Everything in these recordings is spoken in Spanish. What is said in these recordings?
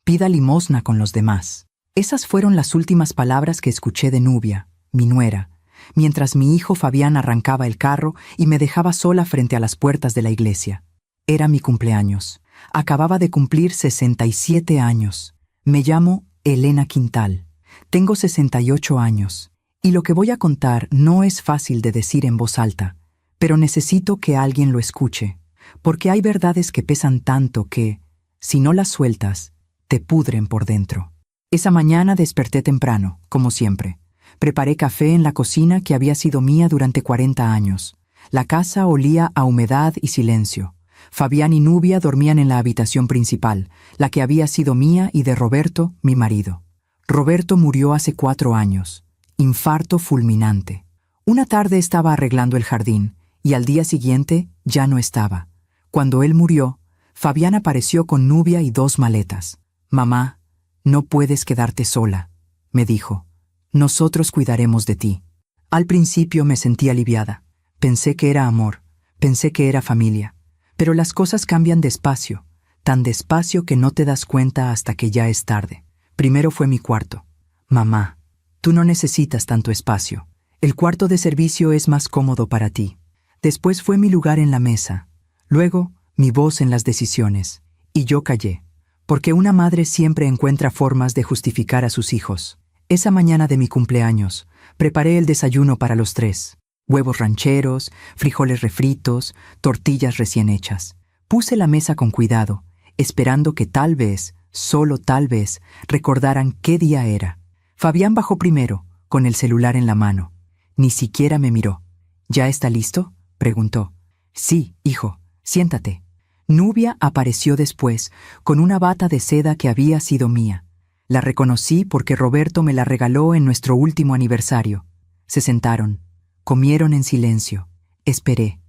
Pida limosna con los demás. Esas fueron las últimas palabras que escuché de Nubia, mi nuera, mientras mi hijo Fabián arrancaba el carro y me dejaba sola frente a las puertas de la iglesia. Era mi cumpleaños. Acababa de cumplir 67 años. Me llamo Elena Quintal. Tengo 68 años. Y lo que voy a contar no es fácil de decir en voz alta, pero necesito que alguien lo escuche, porque hay verdades que pesan tanto que, si no las sueltas, te pudren por dentro. Esa mañana desperté temprano, como siempre. Preparé café en la cocina que había sido mía durante 40 años. La casa olía a humedad y silencio. Fabián y Nubia dormían en la habitación principal, la que había sido mía y de Roberto, mi marido. Roberto murió hace 4 años. Infarto fulminante. Una tarde estaba arreglando el jardín, y al día siguiente ya no estaba. Cuando él murió, Fabián apareció con Nubia y 2 maletas. «Mamá, no puedes quedarte sola», me dijo. «Nosotros cuidaremos de ti». Al principio me sentí aliviada. Pensé que era amor, pensé que era familia. Pero las cosas cambian despacio, tan despacio que no te das cuenta hasta que ya es tarde. Primero fue mi cuarto. «Mamá, tú no necesitas tanto espacio. El cuarto de servicio es más cómodo para ti». Después fue mi lugar en la mesa. Luego, mi voz en las decisiones. Y yo callé, porque una madre siempre encuentra formas de justificar a sus hijos. Esa mañana de mi cumpleaños, preparé el desayuno para los 3. Huevos rancheros, frijoles refritos, tortillas recién hechas. Puse la mesa con cuidado, esperando que tal vez, solo tal vez, recordaran qué día era. Fabián bajó primero, con el celular en la mano. Ni siquiera me miró. «¿Ya está listo?», preguntó. «Sí, hijo, siéntate». Nubia apareció después, con una bata de seda que había sido mía. La reconocí porque Roberto me la regaló en nuestro último aniversario. Se sentaron. Comieron en silencio. Esperé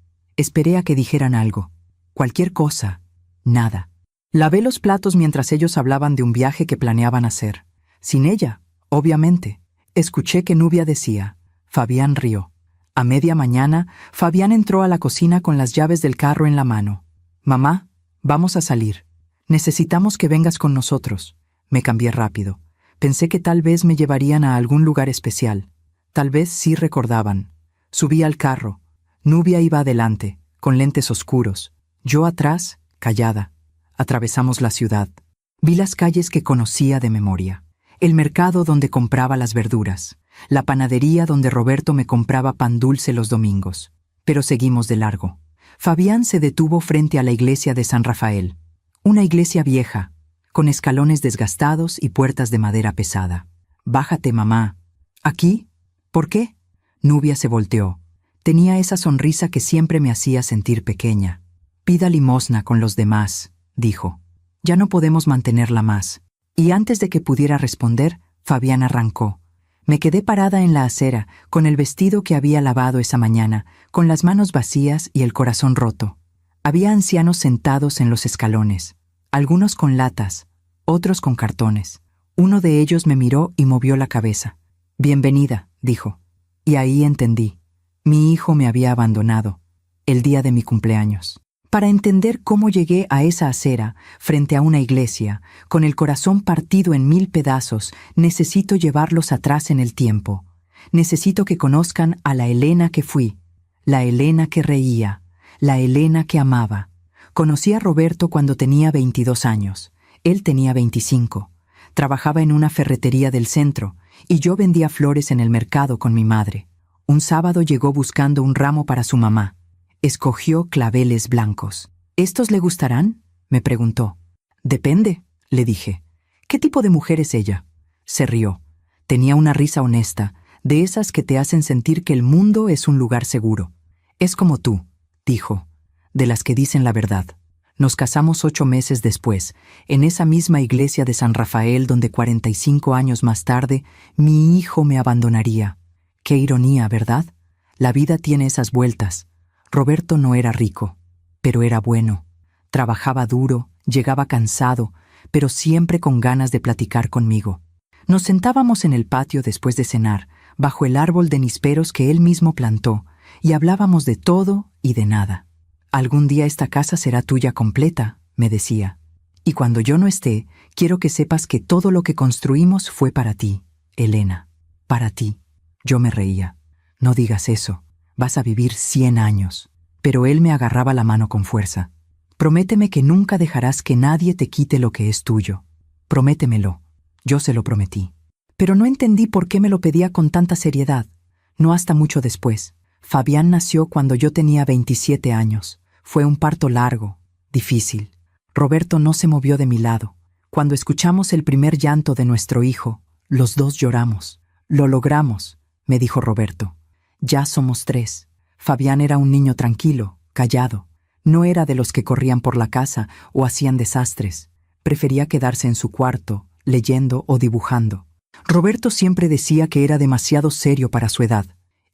a que dijeran algo. Cualquier cosa. Nada. Lavé los platos mientras ellos hablaban de un viaje que planeaban hacer. Sin ella, obviamente. Escuché que Nubia decía. Fabián rió. A media mañana, Fabián entró a la cocina con las llaves del carro en la mano. «Mamá, vamos a salir. Necesitamos que vengas con nosotros». Me cambié rápido. Pensé que tal vez me llevarían a algún lugar especial. Tal vez sí recordaban. Subí al carro. Nubia iba adelante, con lentes oscuros. Yo atrás, callada. Atravesamos la ciudad. Vi las calles que conocía de memoria. El mercado donde compraba las verduras. La panadería donde Roberto me compraba pan dulce los domingos. Pero seguimos de largo. Fabián se detuvo frente a la iglesia de San Rafael. Una iglesia vieja, con escalones desgastados y puertas de madera pesada. «Bájate, mamá». «¿Aquí? ¿Por qué?» Nubia se volteó. Tenía esa sonrisa que siempre me hacía sentir pequeña. «Pida limosna con los demás», dijo. «Ya no podemos mantenerla más». Y antes de que pudiera responder, Fabián arrancó. Me quedé parada en la acera, con el vestido que había lavado esa mañana, con las manos vacías y el corazón roto. Había ancianos sentados en los escalones, algunos con latas, otros con cartones. Uno de ellos me miró y movió la cabeza. «Bienvenida», dijo. Y ahí entendí. Mi hijo me había abandonado, el día de mi cumpleaños. Para entender cómo llegué a esa acera, frente a una iglesia, con el corazón partido en 1000 pedazos, necesito llevarlos atrás en el tiempo. Necesito que conozcan a la Elena que fui, la Elena que reía, la Elena que amaba. Conocí a Roberto cuando tenía 22 años. Él tenía 25. Trabajaba en una ferretería del centro, y yo vendía flores en el mercado con mi madre. Un sábado llegó buscando un ramo para su mamá. Escogió claveles blancos. «¿Estos le gustarán?», me preguntó. «Depende», le dije. «¿Qué tipo de mujer es ella?». Se rió. Tenía una risa honesta, de esas que te hacen sentir que el mundo es un lugar seguro. «Es como tú», dijo, «de las que dicen la verdad». Nos casamos 8 meses después, en esa misma iglesia de San Rafael donde 45 años más tarde mi hijo me abandonaría. Qué ironía, ¿verdad? La vida tiene esas vueltas. Roberto no era rico, pero era bueno. Trabajaba duro, llegaba cansado, pero siempre con ganas de platicar conmigo. Nos sentábamos en el patio después de cenar, bajo el árbol de nísperos que él mismo plantó, y hablábamos de todo y de nada. «Algún día esta casa será tuya completa», me decía. «Y cuando yo no esté, Quiero que sepas que todo lo que construimos fue para ti, Elena. Para ti. Yo me reía. No digas eso. Vas a vivir 100 años. Pero él me agarraba la mano con fuerza. Prométeme que nunca dejarás que nadie te quite lo que es tuyo. Prométemelo. Yo se lo prometí. Pero no entendí por qué me lo pedía con tanta seriedad. No hasta mucho después. Fabián nació cuando yo tenía 27 años. Fue un parto largo, difícil. Roberto no se movió de mi lado. Cuando escuchamos el primer llanto de nuestro hijo, los dos lloramos. Lo logramos, me dijo Roberto. Ya somos 3. Fabián era un niño tranquilo, callado. No era de los que corrían por la casa o hacían desastres. Prefería quedarse en su cuarto, leyendo o dibujando. Roberto siempre decía que era demasiado serio para su edad.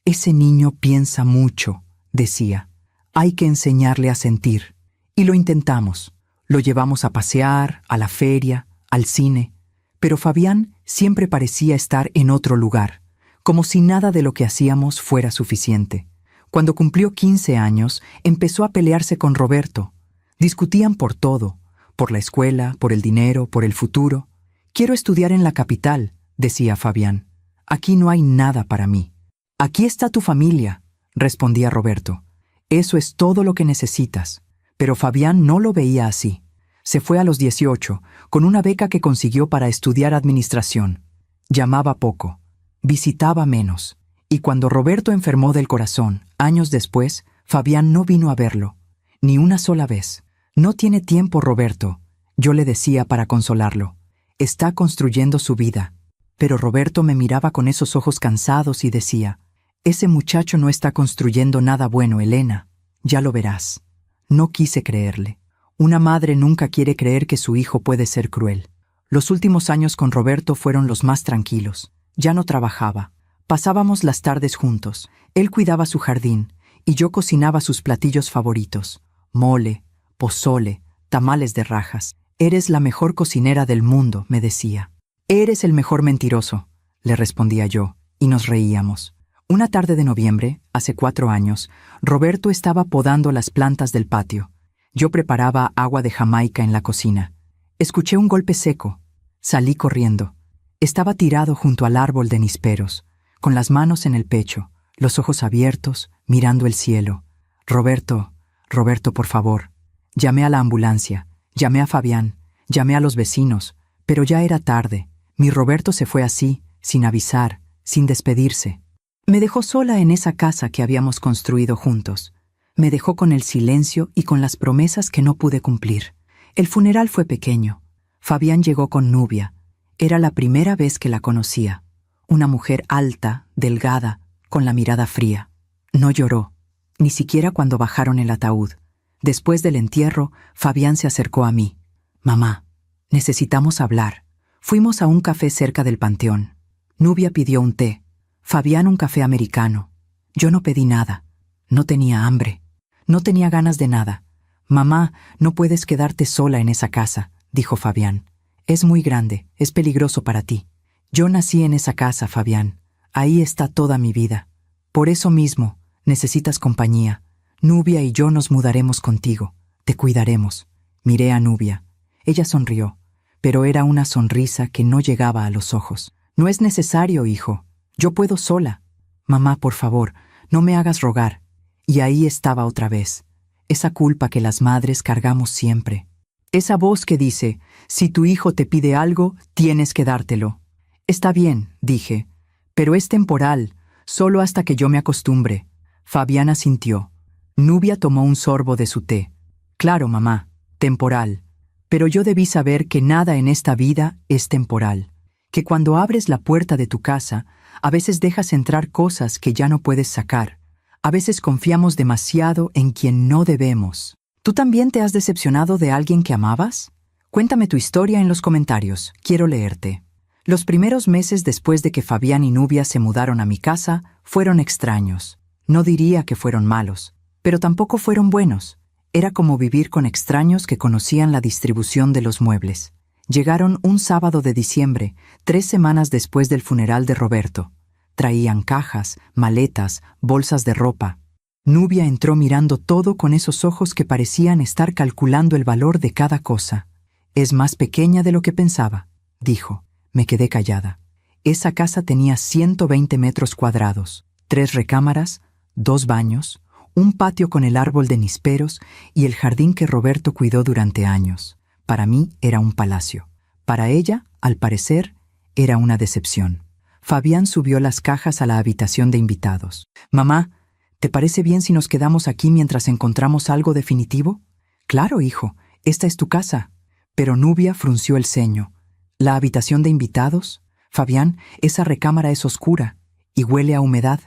Ese niño piensa mucho, decía. Hay que enseñarle a sentir. Y lo intentamos. Lo llevamos a pasear, a la feria, al cine. Pero Fabián siempre parecía estar en otro lugar, como si nada de lo que hacíamos fuera suficiente. Cuando cumplió 15 años, empezó a pelearse con Roberto. Discutían por todo, por la escuela, por el dinero, por el futuro. Quiero estudiar en la capital, decía Fabián. Aquí no hay nada para mí. Aquí está tu familia, respondía Roberto. Eso es todo lo que necesitas. Pero Fabián no lo veía así. Se fue a los 18, con una beca que consiguió para estudiar administración. Llamaba poco, visitaba menos. Y cuando Roberto enfermó del corazón, años después, Fabián no vino a verlo, ni una sola vez. No tiene tiempo, Roberto, yo le decía para consolarlo. Está construyendo su vida. Pero Roberto me miraba con esos ojos cansados y decía, ese muchacho no está construyendo nada bueno, Elena. Ya lo verás. No quise creerle. Una madre nunca quiere creer que su hijo puede ser cruel. Los últimos años con Roberto fueron los más tranquilos. Ya no trabajaba. Pasábamos las tardes juntos. Él cuidaba su jardín y yo cocinaba sus platillos favoritos. Mole, pozole, tamales de rajas. Eres la mejor cocinera del mundo, me decía. Eres el mejor mentiroso, le respondía yo, y nos reíamos. Una tarde de noviembre, hace 4 años, Roberto estaba podando las plantas del patio. Yo preparaba agua de Jamaica en la cocina. Escuché un golpe seco. Salí corriendo. Estaba tirado junto al árbol de nísperos, con las manos en el pecho, los ojos abiertos, mirando el cielo. Roberto, por favor. Llamé a la ambulancia, llamé a Fabián, llamé a los vecinos, pero ya era tarde. Mi Roberto se fue así, sin avisar, sin despedirse. Me dejó sola en esa casa que habíamos construido juntos. Me dejó con el silencio y con las promesas que no pude cumplir. El funeral fue pequeño. Fabián llegó con Nubia. Era la primera vez que la conocía. Una mujer alta, delgada, con la mirada fría. No lloró, ni siquiera cuando bajaron el ataúd. Después del entierro, Fabián se acercó a mí. Mamá, necesitamos hablar. Fuimos a un café cerca del panteón. Nubia pidió un té. Fabián un café americano. Yo no pedí nada. No tenía hambre. No tenía ganas de nada. Mamá, no puedes quedarte sola en esa casa, dijo Fabián. Es muy grande, es peligroso para ti. Yo nací en esa casa, Fabián. Ahí está toda mi vida. Por eso mismo, necesitas compañía. Nubia y yo nos mudaremos contigo. Te cuidaremos. Miré a Nubia. Ella sonrió, pero era una sonrisa que no llegaba a los ojos. No es necesario, hijo. Yo puedo sola. Mamá, por favor, no me hagas rogar. Y ahí estaba otra vez. Esa culpa que las madres cargamos siempre. Esa voz que dice, si tu hijo te pide algo, tienes que dártelo. Está bien, dije, pero es temporal, solo hasta que yo me acostumbre. Fabián asintió. Nubia tomó un sorbo de su té. Claro, mamá, temporal. Pero yo debí saber que nada en esta vida es temporal. Que cuando abres la puerta de tu casa, a veces dejas entrar cosas que ya no puedes sacar. A veces confiamos demasiado en quien no debemos. ¿Tú también te has decepcionado de alguien que amabas? Cuéntame tu historia en los comentarios. Quiero leerte. Los primeros meses después de que Fabián y Nubia se mudaron a mi casa fueron extraños. No diría que fueron malos, pero tampoco fueron buenos. Era como vivir con extraños que conocían la distribución de los muebles. Llegaron un sábado de diciembre, 3 semanas después del funeral de Roberto. Traían cajas, maletas, bolsas de ropa. Nubia entró mirando todo con esos ojos que parecían estar calculando el valor de cada cosa. Es más pequeña de lo que pensaba, dijo. Me quedé callada. Esa casa tenía 120 metros cuadrados, 3 recámaras, 2 baños, un patio con el árbol de nísperos y el jardín que Roberto cuidó durante años. Para mí era un palacio. Para ella, al parecer, era una decepción. Fabián subió las cajas a la habitación de invitados. «Mamá, ¿te parece bien si nos quedamos aquí mientras encontramos algo definitivo?» «Claro, hijo, esta es tu casa». Pero Nubia frunció el ceño. «¿La habitación de invitados? Fabián, esa recámara es oscura y huele a humedad».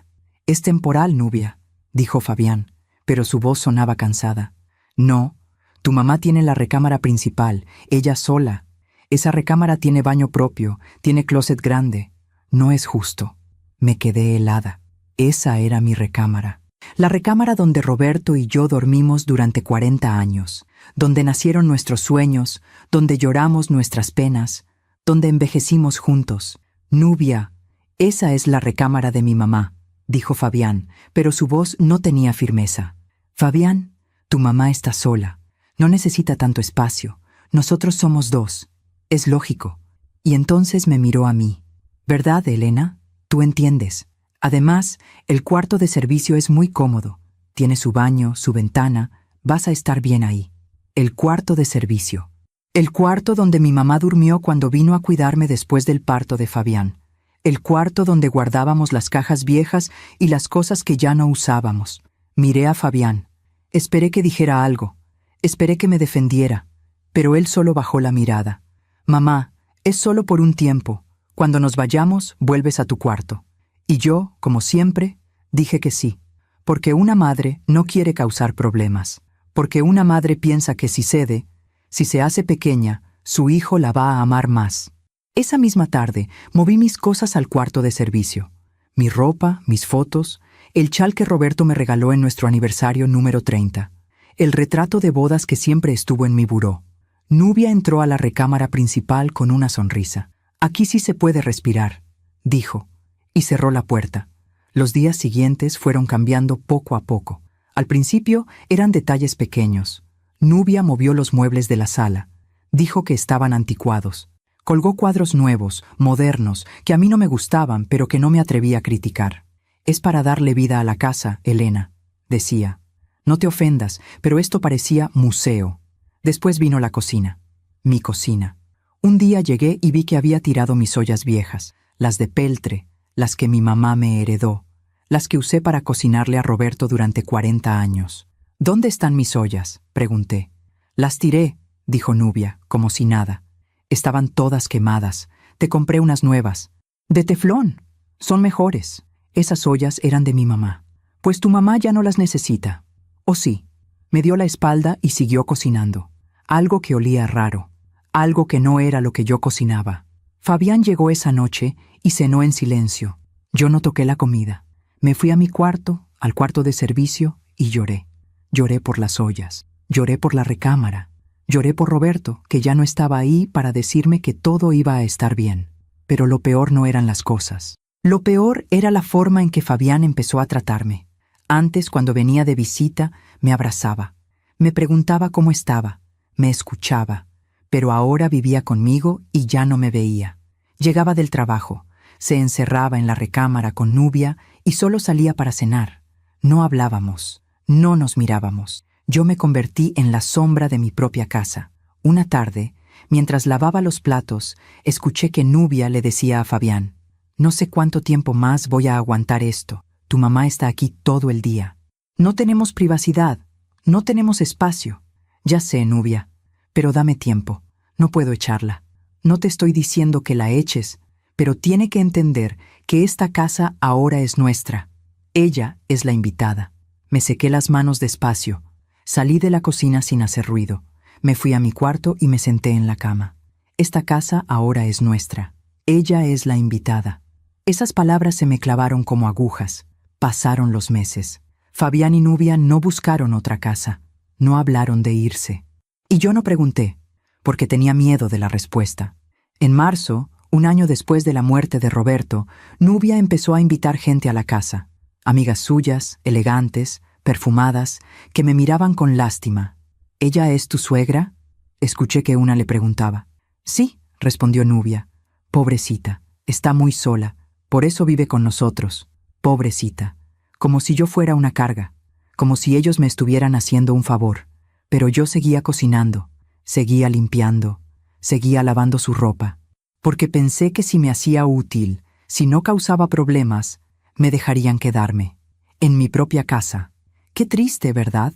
«Es temporal, Nubia», dijo Fabián, pero su voz sonaba cansada. «No, tu mamá tiene la recámara principal, ella sola. Esa recámara tiene baño propio, tiene closet grande. No es justo». Me quedé helada. Esa era mi recámara. La recámara donde Roberto y yo dormimos durante 40 años, donde nacieron nuestros sueños, donde lloramos nuestras penas, donde envejecimos juntos. «Nubia, esa es la recámara de mi mamá», dijo Fabián, pero su voz no tenía firmeza. «Fabián, tu mamá está sola. No necesita tanto espacio. Nosotros somos 2. Es lógico». Y entonces me miró a mí. «¿Verdad, Elena? Tú entiendes. Además, el cuarto de servicio es muy cómodo. Tiene su baño, su ventana. Vas a estar bien ahí». El cuarto de servicio. El cuarto donde mi mamá durmió cuando vino a cuidarme después del parto de Fabián. El cuarto donde guardábamos las cajas viejas y las cosas que ya no usábamos. Miré a Fabián. Esperé que dijera algo. Esperé que me defendiera. Pero él solo bajó la mirada. «Mamá, es solo por un tiempo. Cuando nos vayamos, vuelves a tu cuarto». Y yo, como siempre, dije que sí. Porque una madre no quiere causar problemas. Porque una madre piensa que si cede, si se hace pequeña, su hijo la va a amar más. Esa misma tarde, moví mis cosas al cuarto de servicio. Mi ropa, mis fotos, el chal que Roberto me regaló en nuestro aniversario número 30, el retrato de bodas que siempre estuvo en mi buró. Nubia entró a la recámara principal con una sonrisa. «Aquí sí se puede respirar», dijo, y cerró la puerta. Los días siguientes fueron cambiando poco a poco. Al principio eran detalles pequeños. Nubia movió los muebles de la sala. Dijo que estaban anticuados. Colgó cuadros nuevos, modernos, que a mí no me gustaban, pero que no me atreví a criticar. «Es para darle vida a la casa, Elena», decía. «No te ofendas, pero esto parecía museo». Después vino la cocina. Mi cocina. Un día llegué y vi que había tirado mis ollas viejas, las de peltre, las que mi mamá me heredó, las que usé para cocinarle a Roberto durante 40 años. «¿Dónde están mis ollas?», pregunté. «Las tiré», dijo Nubia, como si nada. «Estaban todas quemadas. Te compré unas nuevas. De teflón. Son mejores. Esas ollas eran de mi mamá. Pues tu mamá ya no las necesita». «¿O sí?». Me dio la espalda y siguió cocinando. Algo que olía raro. Algo que no era lo que yo cocinaba. Fabián llegó esa noche y cenó en silencio. Yo no toqué la comida. Me fui a mi cuarto, al cuarto de servicio, y lloré. Lloré por las ollas. Lloré por la recámara. Lloré por Roberto, que ya no estaba ahí para decirme que todo iba a estar bien. Pero lo peor no eran las cosas. Lo peor era la forma en que Fabián empezó a tratarme. Antes, cuando venía de visita, me abrazaba. Me preguntaba cómo estaba. Me escuchaba. Pero ahora vivía conmigo y ya no me veía. Llegaba del trabajo. Se encerraba en la recámara con Nubia y solo salía para cenar. No hablábamos. No nos mirábamos. Yo me convertí en la sombra de mi propia casa. Una tarde, mientras lavaba los platos, escuché que Nubia le decía a Fabián: «No sé cuánto tiempo más voy a aguantar esto. Tu mamá está aquí todo el día. No tenemos privacidad. No tenemos espacio. Ya sé, Nubia, pero dame tiempo. No puedo echarla. No te estoy diciendo que la eches, pero tiene que entender que esta casa ahora es nuestra. Ella es la invitada». Me sequé las manos despacio. Salí de la cocina sin hacer ruido. Me fui a mi cuarto y me senté en la cama. Esta casa ahora es nuestra. Ella es la invitada. Esas palabras se me clavaron como agujas. Pasaron los meses. Fabián y Nubia no buscaron otra casa. No hablaron de irse. Y yo no pregunté, porque tenía miedo de la respuesta. En marzo, un año después de la muerte de Roberto, Nubia empezó a invitar gente a la casa. Amigas suyas, elegantes, perfumadas, que me miraban con lástima. «¿Ella es tu suegra?». Escuché que una le preguntaba. Sí, respondió Nubia. Pobrecita, está muy sola, por eso vive con nosotros. Pobrecita, como si yo fuera una carga, como si ellos me estuvieran haciendo un favor. Pero yo seguía cocinando, seguía limpiando, seguía lavando su ropa, porque pensé que si me hacía útil, si no causaba problemas, me dejarían quedarme, en mi propia casa. Qué triste, ¿verdad?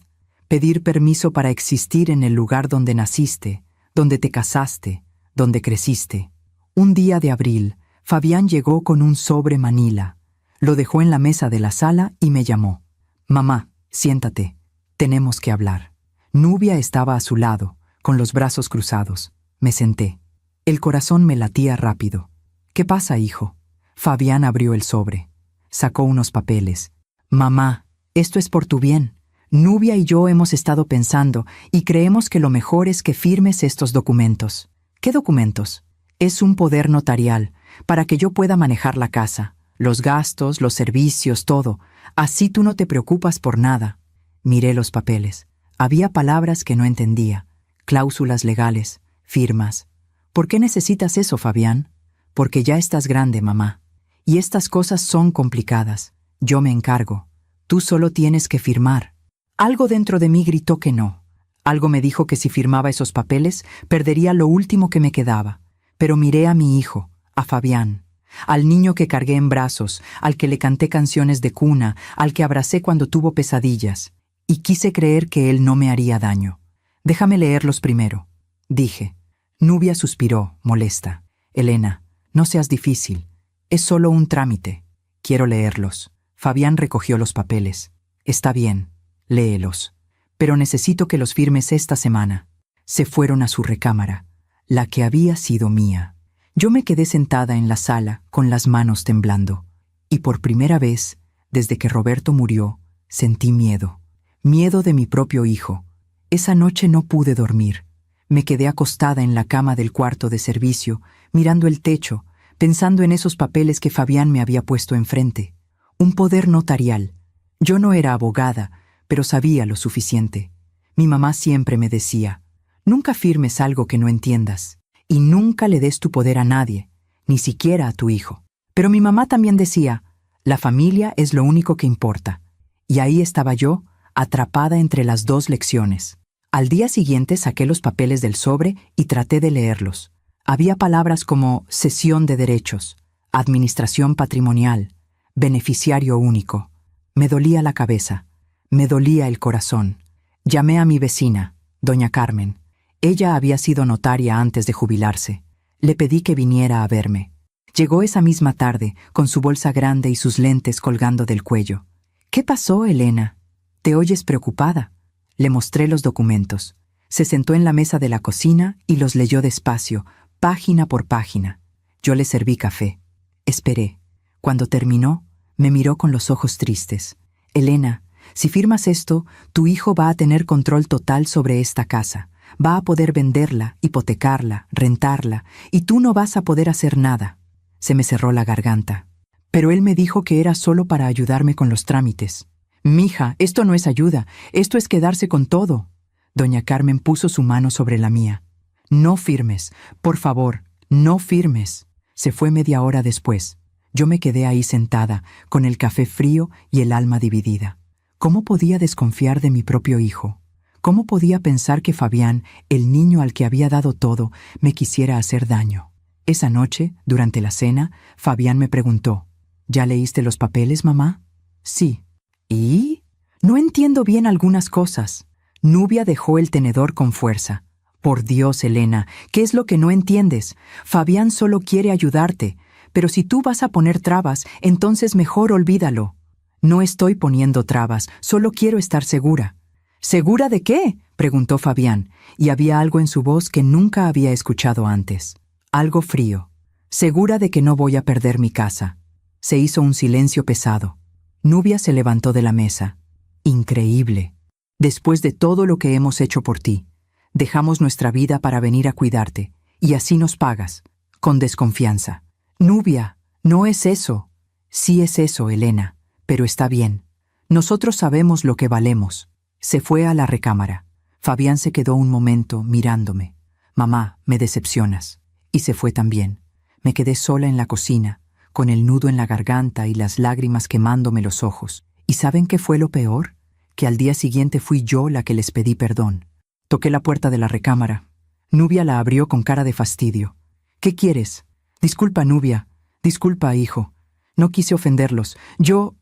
Pedir permiso para existir en el lugar donde naciste, donde te casaste, donde creciste. Un día de abril, Fabián llegó con un sobre manila. Lo dejó en la mesa de la sala y me llamó. Mamá, siéntate, tenemos que hablar. Nubia estaba a su lado, con los brazos cruzados. Me senté. El corazón me latía rápido. ¿Qué pasa, hijo? Fabián abrió el sobre. Sacó unos papeles. Mamá, esto es por tu bien. Nubia y yo hemos estado pensando y creemos que lo mejor es que firmes estos documentos. ¿Qué documentos? Es un poder notarial, para que yo pueda manejar la casa, los gastos, los servicios, todo. Así tú no te preocupas por nada. Miré los papeles. Había palabras que no entendía, cláusulas legales, firmas. ¿Por qué necesitas eso, Fabián? Porque ya estás grande, mamá. Y estas cosas son complicadas. Yo me encargo. Tú solo tienes que firmar. Algo dentro de mí gritó que no. Algo me dijo que si firmaba esos papeles, perdería lo último que me quedaba. Pero miré a mi hijo, a Fabián, al niño que cargué en brazos, al que le canté canciones de cuna, al que abracé cuando tuvo pesadillas, y quise creer que él no me haría daño. Déjame leerlos primero, dije. Nubia suspiró, molesta. Elena, no seas difícil. Es solo un trámite. Quiero leerlos. Fabián recogió los papeles. Está bien, léelos. Pero necesito que los firmes esta semana. Se fueron a su recámara, la que había sido mía. Yo me quedé sentada en la sala con las manos temblando. Y por primera vez, desde que Roberto murió, sentí miedo. Miedo de mi propio hijo. Esa noche no pude dormir. Me quedé acostada en la cama del cuarto de servicio, mirando el techo, pensando en esos papeles que Fabián me había puesto enfrente. Un poder notarial. Yo no era abogada, pero sabía lo suficiente. Mi mamá siempre me decía, nunca firmes algo que no entiendas, y nunca le des tu poder a nadie, ni siquiera a tu hijo. Pero mi mamá también decía, la familia es lo único que importa. Y ahí estaba yo, atrapada entre las dos lecciones. Al día siguiente saqué los papeles del sobre y traté de leerlos. Había palabras como cesión de derechos, administración patrimonial, beneficiario único. Me dolía la cabeza, me dolía el corazón. Llamé a mi vecina, doña Carmen. Ella había sido notaria antes de jubilarse. Le pedí que viniera a verme. Llegó esa misma tarde, con su bolsa grande y sus lentes colgando del cuello. ¿Qué pasó, Elena? ¿Te oyes preocupada? Le mostré los documentos. Se sentó en la mesa de la cocina y los leyó despacio, página por página. Yo le serví café. Esperé. Cuando terminó, me miró con los ojos tristes. Elena, si firmas esto, tu hijo va a tener control total sobre esta casa. Va a poder venderla, hipotecarla, rentarla, y tú no vas a poder hacer nada. Se me cerró la garganta. Pero él me dijo que era solo para ayudarme con los trámites. Mija, esto no es ayuda, esto es quedarse con todo. Doña Carmen puso su mano sobre la mía. No firmes, por favor, no firmes. Se fue media hora después. Yo me quedé ahí sentada, con el café frío y el alma dividida. ¿Cómo podía desconfiar de mi propio hijo? ¿Cómo podía pensar que Fabián, el niño al que había dado todo, me quisiera hacer daño? Esa noche, durante la cena, Fabián me preguntó, ¿ya leíste los papeles, mamá? Sí. ¿Y? No entiendo bien algunas cosas. Nubia dejó el tenedor con fuerza. Por Dios, Elena, ¿qué es lo que no entiendes? Fabián solo quiere ayudarte, pero si tú vas a poner trabas, entonces mejor olvídalo. No estoy poniendo trabas, solo quiero estar segura. ¿Segura de qué?, preguntó Fabián, y había algo en su voz que nunca había escuchado antes. Algo frío. Segura de que no voy a perder mi casa. Se hizo un silencio pesado. Nubia se levantó de la mesa. Increíble. Después de todo lo que hemos hecho por ti, dejamos nuestra vida para venir a cuidarte, y así nos pagas, con desconfianza. Nubia, no es eso. Sí es eso, Elena, pero está bien. Nosotros sabemos lo que valemos. Se fue a la recámara. Fabián se quedó un momento mirándome. Mamá, me decepcionas. Y se fue también. Me quedé sola en la cocina, con el nudo en la garganta y las lágrimas quemándome los ojos. ¿Y saben qué fue lo peor? Que al día siguiente fui yo la que les pedí perdón. Toqué la puerta de la recámara. Nubia la abrió con cara de fastidio. ¿Qué quieres? Disculpa, Nubia. Disculpa, hijo. No quise ofenderlos. Yo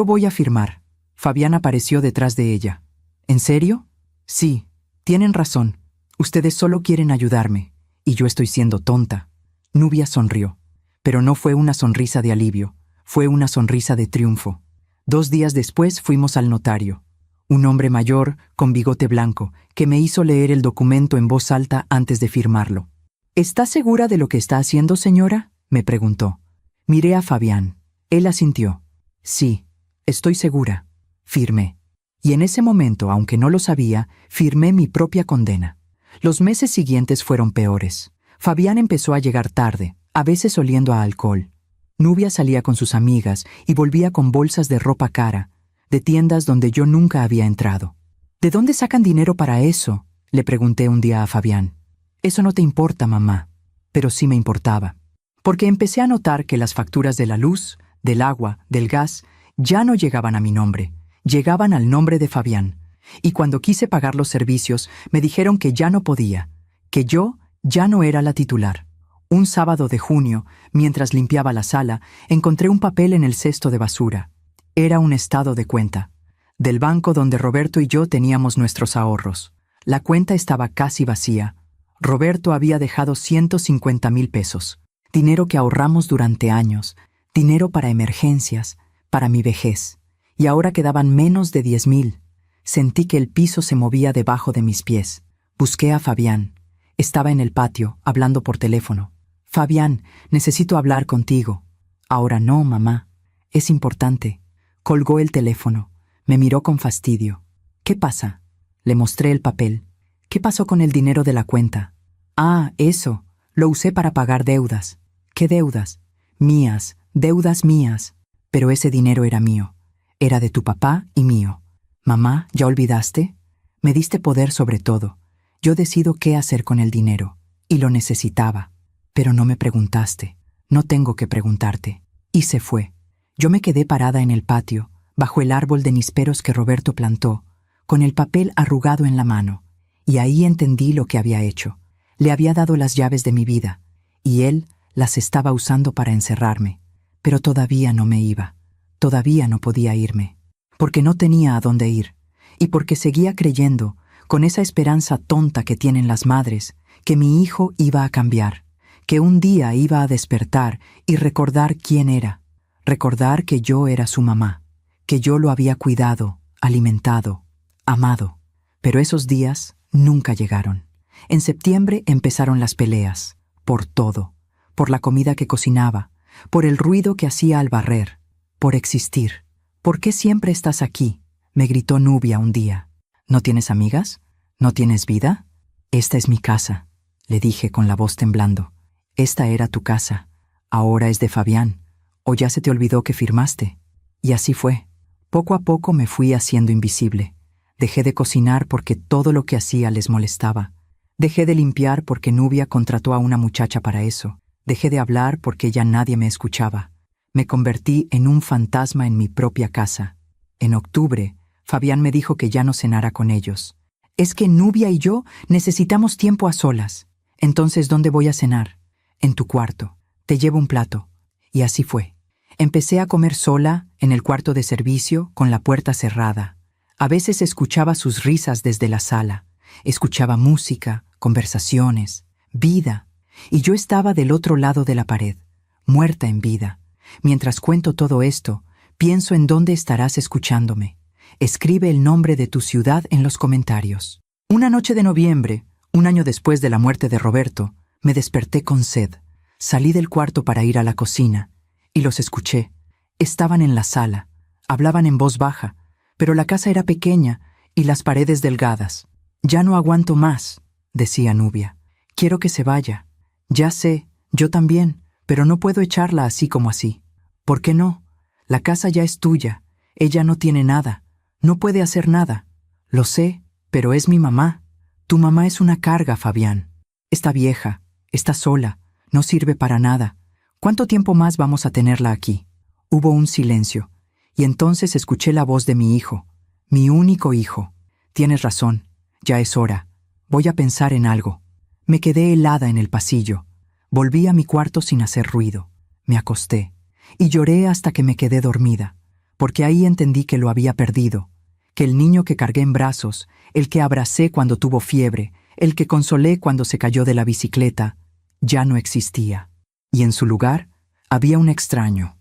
voy a firmar. Fabián apareció detrás de ella. ¿En serio? Sí, tienen razón. Ustedes solo quieren ayudarme. Y yo estoy siendo tonta. Nubia sonrió. Pero no fue una sonrisa de alivio. Fue una sonrisa de triunfo. 2 días después fuimos al notario. Un hombre mayor, con bigote blanco, que me hizo leer el documento en voz alta antes de firmarlo. ¿Está segura de lo que está haciendo, señora?, me preguntó. Miré a Fabián. Él asintió. Sí, estoy segura. Firmé. Y en ese momento, aunque no lo sabía, firmé mi propia condena. Los meses siguientes fueron peores. Fabián empezó a llegar tarde, a veces oliendo a alcohol. Nubia salía con sus amigas y volvía con bolsas de ropa cara, de tiendas donde yo nunca había entrado. ¿De dónde sacan dinero para eso?, le pregunté un día a Fabián. Eso no te importa, mamá. Pero sí me importaba. Porque empecé a notar que las facturas de la luz, del agua, del gas, ya no llegaban a mi nombre, llegaban al nombre de Fabián. Y cuando quise pagar los servicios, me dijeron que ya no podía, que yo ya no era la titular. Un sábado de junio, mientras limpiaba la sala, encontré un papel en el cesto de basura. Era un estado de cuenta, del banco donde Roberto y yo teníamos nuestros ahorros. La cuenta estaba casi vacía. Roberto había dejado 150,000 pesos, dinero que ahorramos durante años, dinero para emergencias, para mi vejez. Y ahora quedaban menos de 10,000. Sentí que el piso se movía debajo de mis pies. Busqué a Fabián. Estaba en el patio, hablando por teléfono. Fabián, necesito hablar contigo. Ahora no, mamá. Es importante. Colgó el teléfono. Me miró con fastidio. ¿Qué pasa? Le mostré el papel. ¿Qué pasó con el dinero de la cuenta? Ah, eso. Lo usé para pagar deudas. ¿Qué deudas? Mías, deudas mías. Pero ese dinero era mío. Era de tu papá y mío. Mamá, ¿ya olvidaste? Me diste poder sobre todo. Yo decido qué hacer con el dinero. Y lo necesitaba. Pero no me preguntaste. No tengo que preguntarte. Y se fue. Yo me quedé parada en el patio, bajo el árbol de nísperos que Roberto plantó, con el papel arrugado en la mano. Y ahí entendí lo que había hecho. Le había dado las llaves de mi vida, y él las estaba usando para encerrarme. Pero todavía no me iba. Todavía no podía irme. Porque no tenía a dónde ir. Y porque seguía creyendo, con esa esperanza tonta que tienen las madres, que mi hijo iba a cambiar, que un día iba a despertar y recordar quién era. Recordar que yo era su mamá, que yo lo había cuidado, alimentado, amado. Pero esos días nunca llegaron. En septiembre empezaron las peleas, por todo, por la comida que cocinaba, por el ruido que hacía al barrer, por existir. ¿Por qué siempre estás aquí?, me gritó Nubia un día. ¿No tienes amigas? ¿No tienes vida? Esta es mi casa, le dije con la voz temblando. Esta era tu casa, ahora es de Fabián. ¿O ya se te olvidó que firmaste? Y así fue. Poco a poco me fui haciendo invisible. Dejé de cocinar porque todo lo que hacía les molestaba. Dejé de limpiar porque Nubia contrató a una muchacha para eso. Dejé de hablar porque ya nadie me escuchaba. Me convertí en un fantasma en mi propia casa. En octubre, Fabián me dijo que ya no cenara con ellos. Es que Nubia y yo necesitamos tiempo a solas. Entonces, ¿dónde voy a cenar? En tu cuarto. Te llevo un plato. Y así fue. Empecé a comer sola, en el cuarto de servicio, con la puerta cerrada. A veces escuchaba sus risas desde la sala. Escuchaba música, conversaciones, vida. Y yo estaba del otro lado de la pared, muerta en vida. Mientras cuento todo esto, pienso en dónde estarás escuchándome. Escribe el nombre de tu ciudad en los comentarios. Una noche de noviembre, un año después de la muerte de Roberto, me desperté con sed. Salí del cuarto para ir a la cocina, y los escuché. Estaban en la sala, hablaban en voz baja, pero la casa era pequeña y las paredes delgadas. Ya no aguanto más, decía Nubia. Quiero que se vaya. Ya sé, yo también, pero no puedo echarla así como así. ¿Por qué no? La casa ya es tuya. Ella no tiene nada. No puede hacer nada. Lo sé, Pero es mi mamá. Tu mamá es una carga, Fabián. Está vieja, está sola, no sirve para nada. ¿Cuánto tiempo más vamos a tenerla aquí? Hubo un silencio, y entonces escuché la voz de mi hijo, mi único hijo. Tienes razón, ya es hora. Voy a pensar en algo. Me quedé helada en el pasillo. Volví a mi cuarto sin hacer ruido. Me acosté, y lloré hasta que me quedé dormida, porque ahí entendí que lo había perdido, que el niño que cargué en brazos, el que abracé cuando tuvo fiebre, el que consolé cuando se cayó de la bicicleta, ya no existía. Y en su lugar había un extraño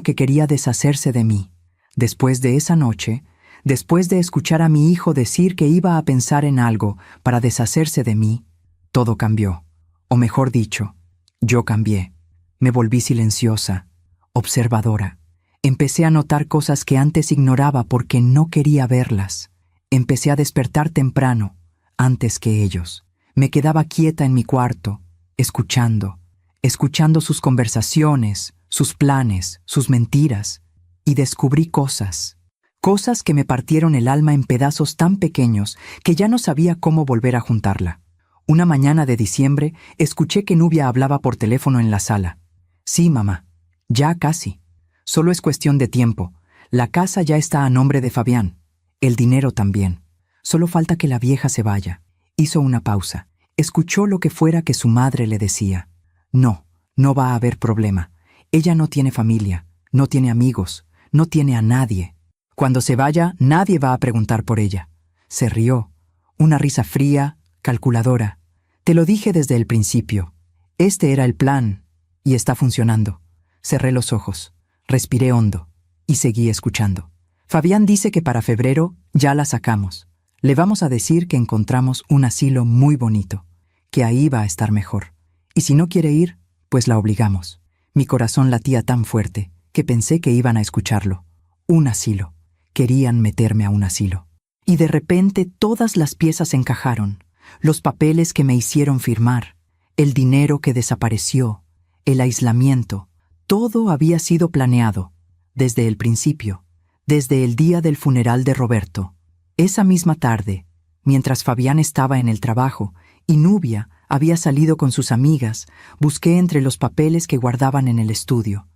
que quería deshacerse de mí. Después de esa noche, después de escuchar a mi hijo decir que iba a pensar en algo para deshacerse de mí, todo cambió. O mejor dicho, yo cambié. Me volví silenciosa, observadora. Empecé a notar cosas que antes ignoraba porque no quería verlas. Empecé a despertar temprano, antes que ellos. Me quedaba quieta en mi cuarto, escuchando sus conversaciones, sus planes, sus mentiras, y descubrí cosas que me partieron el alma en pedazos tan pequeños que ya no sabía cómo volver a juntarla. Una mañana de diciembre, escuché que Nubia hablaba por teléfono en la sala. Sí, mamá, ya casi. Solo es cuestión de tiempo. La casa ya está a nombre de Fabián. El dinero también. Solo falta que la vieja se vaya. Hizo una pausa. Escuchó lo que fuera que su madre le decía. No, no va a haber problema. Ella no tiene familia, no tiene amigos, no tiene a nadie. Cuando se vaya, nadie va a preguntar por ella. Se rió. Una risa fría, calculadora. Te lo dije desde el principio. Este era el plan, y está funcionando. Cerré los ojos, respiré hondo, y seguí escuchando. Fabián dice que para febrero ya la sacamos. Le vamos a decir que encontramos un asilo muy bonito, que ahí va a estar mejor. Y si no quiere ir, pues la obligamos. Mi corazón latía tan fuerte que pensé que iban a escucharlo. Un asilo. Querían meterme a un asilo. Y de repente todas las piezas encajaron. Los papeles que me hicieron firmar, el dinero que desapareció, el aislamiento. Todo había sido planeado, desde el principio, desde el día del funeral de Roberto. Esa misma tarde, mientras Fabián estaba en el trabajo y Nubia había salido con sus amigas, busqué entre los papeles que guardaban en el estudio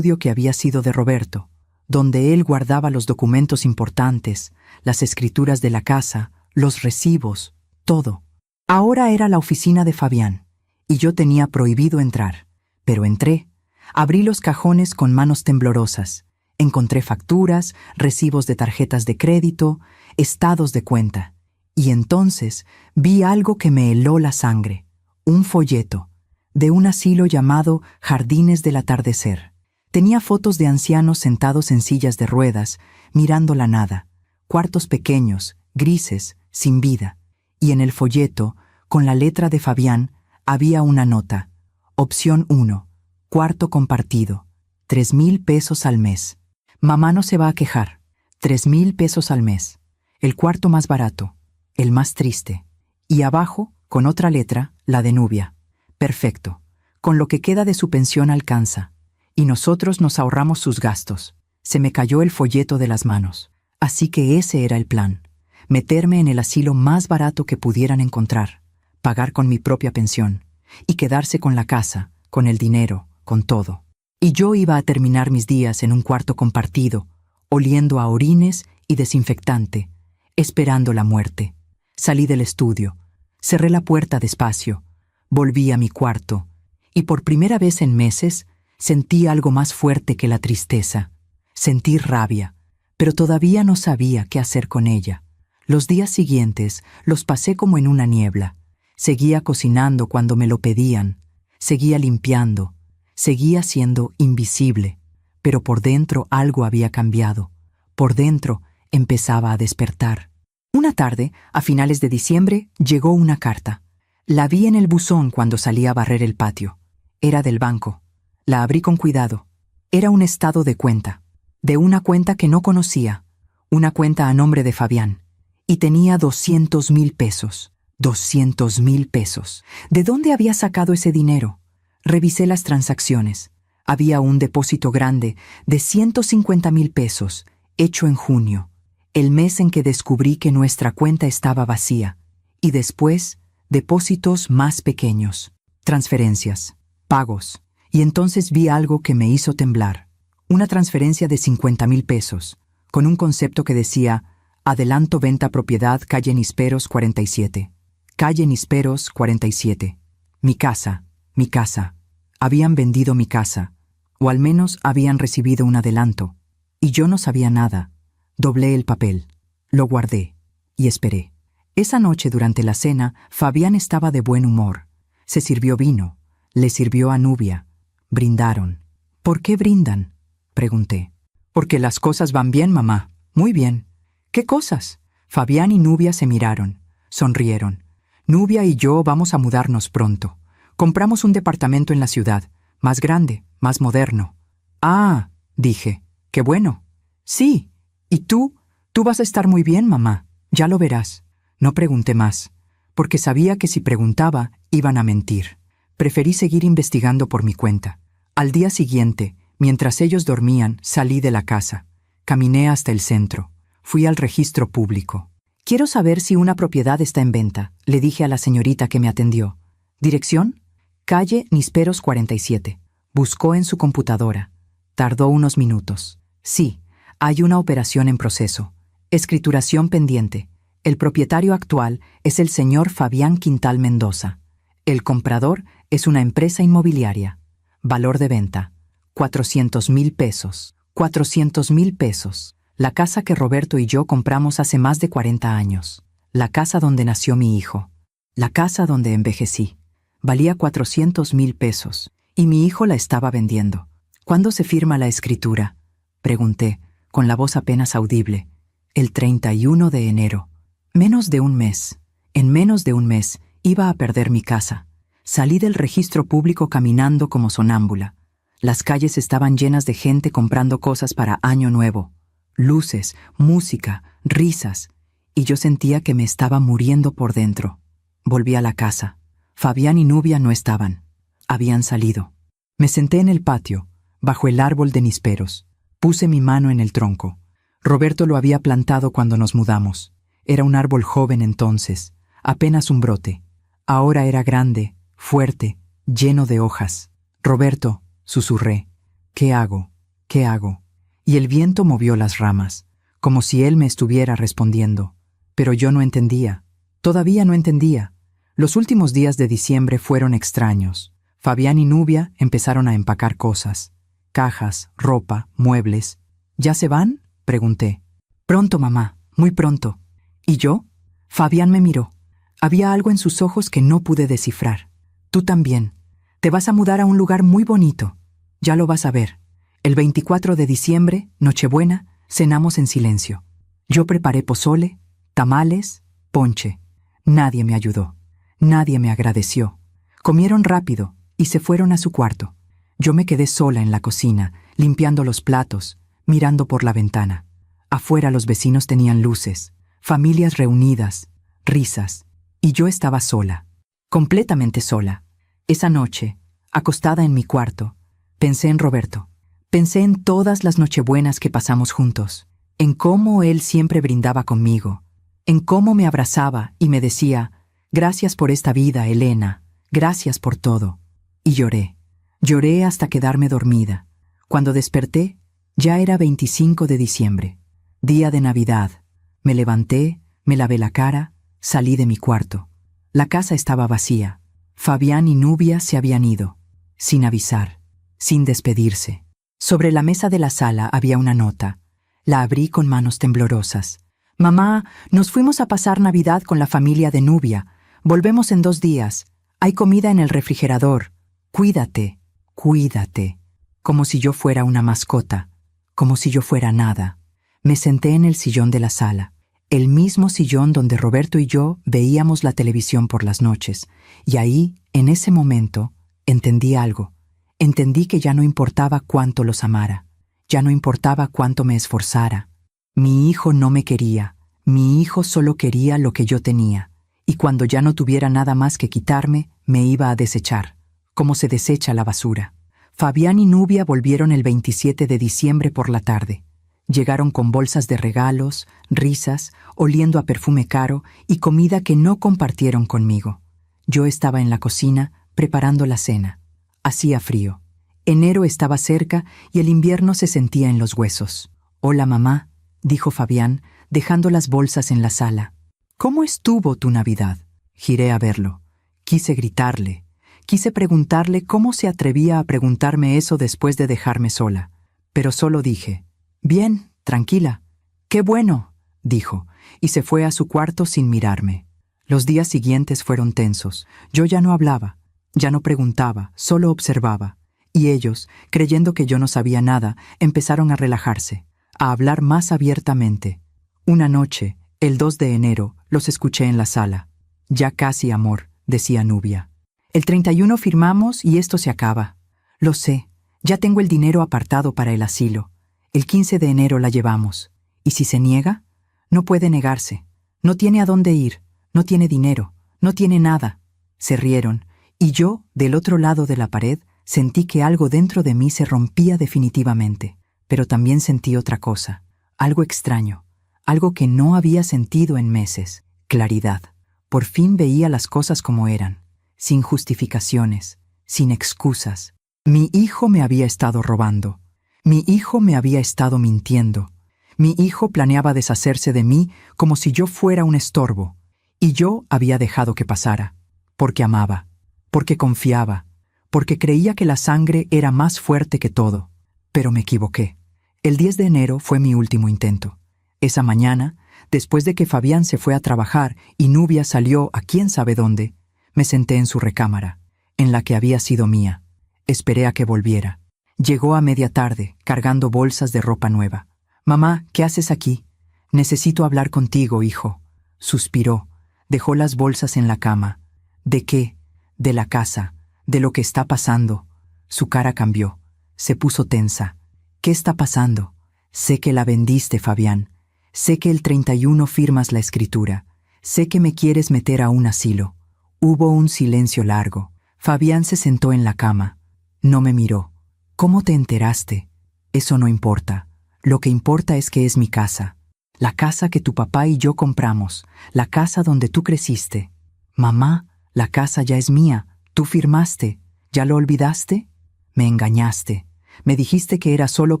que había sido de Roberto, donde él guardaba los documentos importantes, las escrituras de la casa, los recibos, todo. Ahora era la oficina de Fabián, y yo tenía prohibido entrar, pero entré. Abrí los cajones con manos temblorosas. Encontré facturas, recibos de tarjetas de crédito, estados de cuenta. Y entonces vi algo que me heló la sangre. Un folleto de un asilo llamado Jardines del Atardecer. Tenía fotos de ancianos sentados en sillas de ruedas, mirando la nada, cuartos pequeños, grises, sin vida. Y en el folleto, con la letra de Fabián, había una nota. Opción 1. Cuarto compartido. 3,000 pesos al mes. Mamá no se va a quejar. 3,000 pesos al mes. El cuarto más barato. El más triste. Y abajo, con otra letra, la de Nubia. Perfecto. Con lo que queda de su pensión alcanza. Y nosotros nos ahorramos sus gastos. Se me cayó el folleto de las manos. Así que ese era el plan. Meterme en el asilo más barato que pudieran encontrar. Pagar con mi propia pensión. Y quedarse con la casa, con el dinero, con todo. Y yo iba a terminar mis días en un cuarto compartido, oliendo a orines y desinfectante, esperando la muerte. Salí del estudio, cerré la puerta despacio, volví a mi cuarto, y por primera vez en meses sentí algo más fuerte que la tristeza. Sentí rabia, pero todavía no sabía qué hacer con ella. Los días siguientes los pasé como en una niebla. Seguía cocinando cuando me lo pedían, seguía limpiando, seguía siendo invisible, pero por dentro algo había cambiado. Por dentro empezaba a despertar. Una tarde, a finales de diciembre, llegó una carta. La vi en el buzón cuando salí a barrer el patio. Era del banco. La abrí con cuidado. Era un estado de cuenta. De una cuenta que no conocía. Una cuenta a nombre de Fabián. Y tenía 200,000 pesos. 200,000 pesos. ¿De dónde había sacado ese dinero? Revisé las transacciones. Había un depósito grande de 150,000 pesos, hecho en junio. el mes en que descubrí que nuestra cuenta estaba vacía, y después, depósitos más pequeños, transferencias, pagos, y entonces vi algo que me hizo temblar. Una transferencia de 50,000 pesos, con un concepto que decía: adelanto venta propiedad calle Nisperos 47. Calle Nisperos 47. Mi casa, mi casa. Habían vendido mi casa, o al menos habían recibido un adelanto, y yo no sabía nada. Doblé el papel, lo guardé, y esperé. Esa noche durante la cena, Fabián estaba de buen humor. Se sirvió vino, le sirvió a Nubia. Brindaron. ¿Por qué brindan?, pregunté. Porque las cosas van bien, mamá. Muy bien. ¿Qué cosas? Fabián y Nubia se miraron, sonrieron. Nubia y yo vamos a mudarnos pronto. Compramos un departamento en la ciudad, más grande, más moderno. Ah, dije, qué bueno. Sí. ¿Y tú? Tú vas a estar muy bien, mamá. Ya lo verás. No pregunté más, porque sabía que si preguntaba, iban a mentir. Preferí seguir investigando por mi cuenta. Al día siguiente, mientras ellos dormían, salí de la casa. Caminé hasta el centro. Fui al registro público. Quiero saber si una propiedad está en venta, le dije a la señorita que me atendió. ¿Dirección? Calle Nisperos 47. Buscó en su computadora. Tardó unos minutos. Sí, hay una operación en proceso. Escrituración pendiente. El propietario actual es el señor Fabián Quintal Mendoza. El comprador es una empresa inmobiliaria. Valor de venta: 400,000 pesos. 400,000 pesos. La casa que Roberto y yo compramos hace más de 40 años. La casa donde nació mi hijo. La casa donde envejecí. Valía 400,000 pesos, y mi hijo la estaba vendiendo. ¿Cuándo se firma la escritura?, pregunté, con la voz apenas audible. El 31 de enero. Menos de un mes. En menos de un mes iba a perder mi casa. Salí del registro público caminando como sonámbula. Las calles estaban llenas de gente comprando cosas para Año Nuevo. Luces, música, risas. Y yo sentía que me estaba muriendo por dentro. Volví a la casa. Fabián y Nubia no estaban. Habían salido. Me senté en el patio, bajo el árbol de Nisperos. Puse mi mano en el tronco. Roberto lo había plantado cuando nos mudamos. Era un árbol joven entonces, apenas un brote. Ahora era grande, fuerte, lleno de hojas. Roberto, susurré, ¿qué hago? ¿Qué hago? Y el viento movió las ramas, como si él me estuviera respondiendo. Pero yo no entendía. Todavía no entendía. Los últimos días de diciembre fueron extraños. Fabián y Nubia empezaron a empacar cosas. Cajas, ropa, muebles. ¿Ya se van?, pregunté. Pronto, mamá, muy pronto. ¿Y yo? Fabián me miró. Había algo en sus ojos que no pude descifrar. Tú también. Te vas a mudar a un lugar muy bonito. Ya lo vas a ver. El 24 de diciembre, Nochebuena, cenamos en silencio. Yo preparé pozole, tamales, ponche. Nadie me ayudó. Nadie me agradeció. Comieron rápido y se fueron a su cuarto. Yo me quedé sola en la cocina, limpiando los platos, mirando por la ventana. Afuera los vecinos tenían luces, familias reunidas, risas, y yo estaba sola, completamente sola. Esa noche, acostada en mi cuarto, pensé en Roberto. Pensé en todas las nochebuenas que pasamos juntos, en cómo él siempre brindaba conmigo, en cómo me abrazaba y me decía: «Gracias por esta vida, Elena, gracias por todo». Y lloré. Lloré hasta quedarme dormida. Cuando desperté, ya era 25 de diciembre, día de Navidad. Me levanté, me lavé la cara, salí de mi cuarto. La casa estaba vacía. Fabián y Nubia se habían ido, sin avisar, sin despedirse. Sobre la mesa de la sala había una nota. La abrí con manos temblorosas. «Mamá, nos fuimos a pasar Navidad con la familia de Nubia. Volvemos en 2 días. Hay comida en el refrigerador. Cuídate, cuídate». Como si yo fuera una mascota, como si yo fuera nada. Me senté en el sillón de la sala, el mismo sillón donde Roberto y yo veíamos la televisión por las noches, y ahí, en ese momento, entendí algo. Entendí que ya no importaba cuánto los amara, ya no importaba cuánto me esforzara. Mi hijo no me quería, mi hijo solo quería lo que yo tenía, y cuando ya no tuviera nada más que quitarme, me iba a desechar, como se desecha la basura. Fabián y Nubia volvieron el 27 de diciembre por la tarde. Llegaron con bolsas de regalos, risas, oliendo a perfume caro y comida que no compartieron conmigo. Yo estaba en la cocina preparando la cena. Hacía frío. Enero estaba cerca y el invierno se sentía en los huesos. «Hola, mamá», dijo Fabián, dejando las bolsas en la sala. «¿Cómo estuvo tu Navidad?» Giré a verlo. Quise gritarle. Quise preguntarle cómo se atrevía a preguntarme eso después de dejarme sola. Pero solo dije: «Bien, tranquila». «Qué bueno», dijo, y se fue a su cuarto sin mirarme. Los días siguientes fueron tensos. Yo ya no hablaba, ya no preguntaba, solo observaba. Y ellos, creyendo que yo no sabía nada, empezaron a relajarse, a hablar más abiertamente. Una noche, el 2 de enero, los escuché en la sala. «Ya casi, amor», decía Nubia. «El 31 firmamos y esto se acaba. Lo sé, ya tengo el dinero apartado para el asilo. El 15 de enero la llevamos. ¿Y si se niega? No puede negarse. No tiene a dónde ir, no tiene dinero, no tiene nada». Se rieron, y yo, del otro lado de la pared, sentí que algo dentro de mí se rompía definitivamente. Pero también sentí otra cosa, algo extraño, algo que no había sentido en meses: claridad. Por fin veía las cosas como eran, sin justificaciones, sin excusas. Mi hijo me había estado robando. Mi hijo me había estado mintiendo. Mi hijo planeaba deshacerse de mí como si yo fuera un estorbo. Y yo había dejado que pasara, porque amaba, porque confiaba, porque creía que la sangre era más fuerte que todo. Pero me equivoqué. El 10 de enero fue mi último intento. Esa mañana, después de que Fabián se fue a trabajar y Nubia salió a quién sabe dónde, me senté en su recámara, en la que había sido mía. Esperé a que volviera. Llegó a media tarde, cargando bolsas de ropa nueva. «Mamá, ¿qué haces aquí?» «Necesito hablar contigo, hijo». Suspiró. Dejó las bolsas en la cama. «¿De qué?» «De la casa, de lo que está pasando». Su cara cambió. Se puso tensa. «¿Qué está pasando?» «Sé que la vendiste, Fabián. Sé que el 31 firmas la escritura. Sé que me quieres meter a un asilo». Hubo un silencio largo. Fabián se sentó en la cama. No me miró. «¿Cómo te enteraste?» «Eso no importa. Lo que importa es que es mi casa. La casa que tu papá y yo compramos. La casa donde tú creciste». «Mamá, la casa ya es mía. Tú firmaste. ¿Ya lo olvidaste?» «Me engañaste. Me dijiste que era solo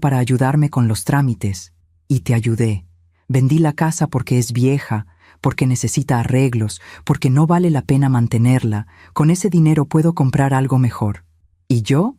para ayudarme con los trámites. Y te ayudé. Vendí la casa porque es vieja, porque necesita arreglos, porque no vale la pena mantenerla. Con ese dinero puedo comprar algo mejor. ¿Y yo?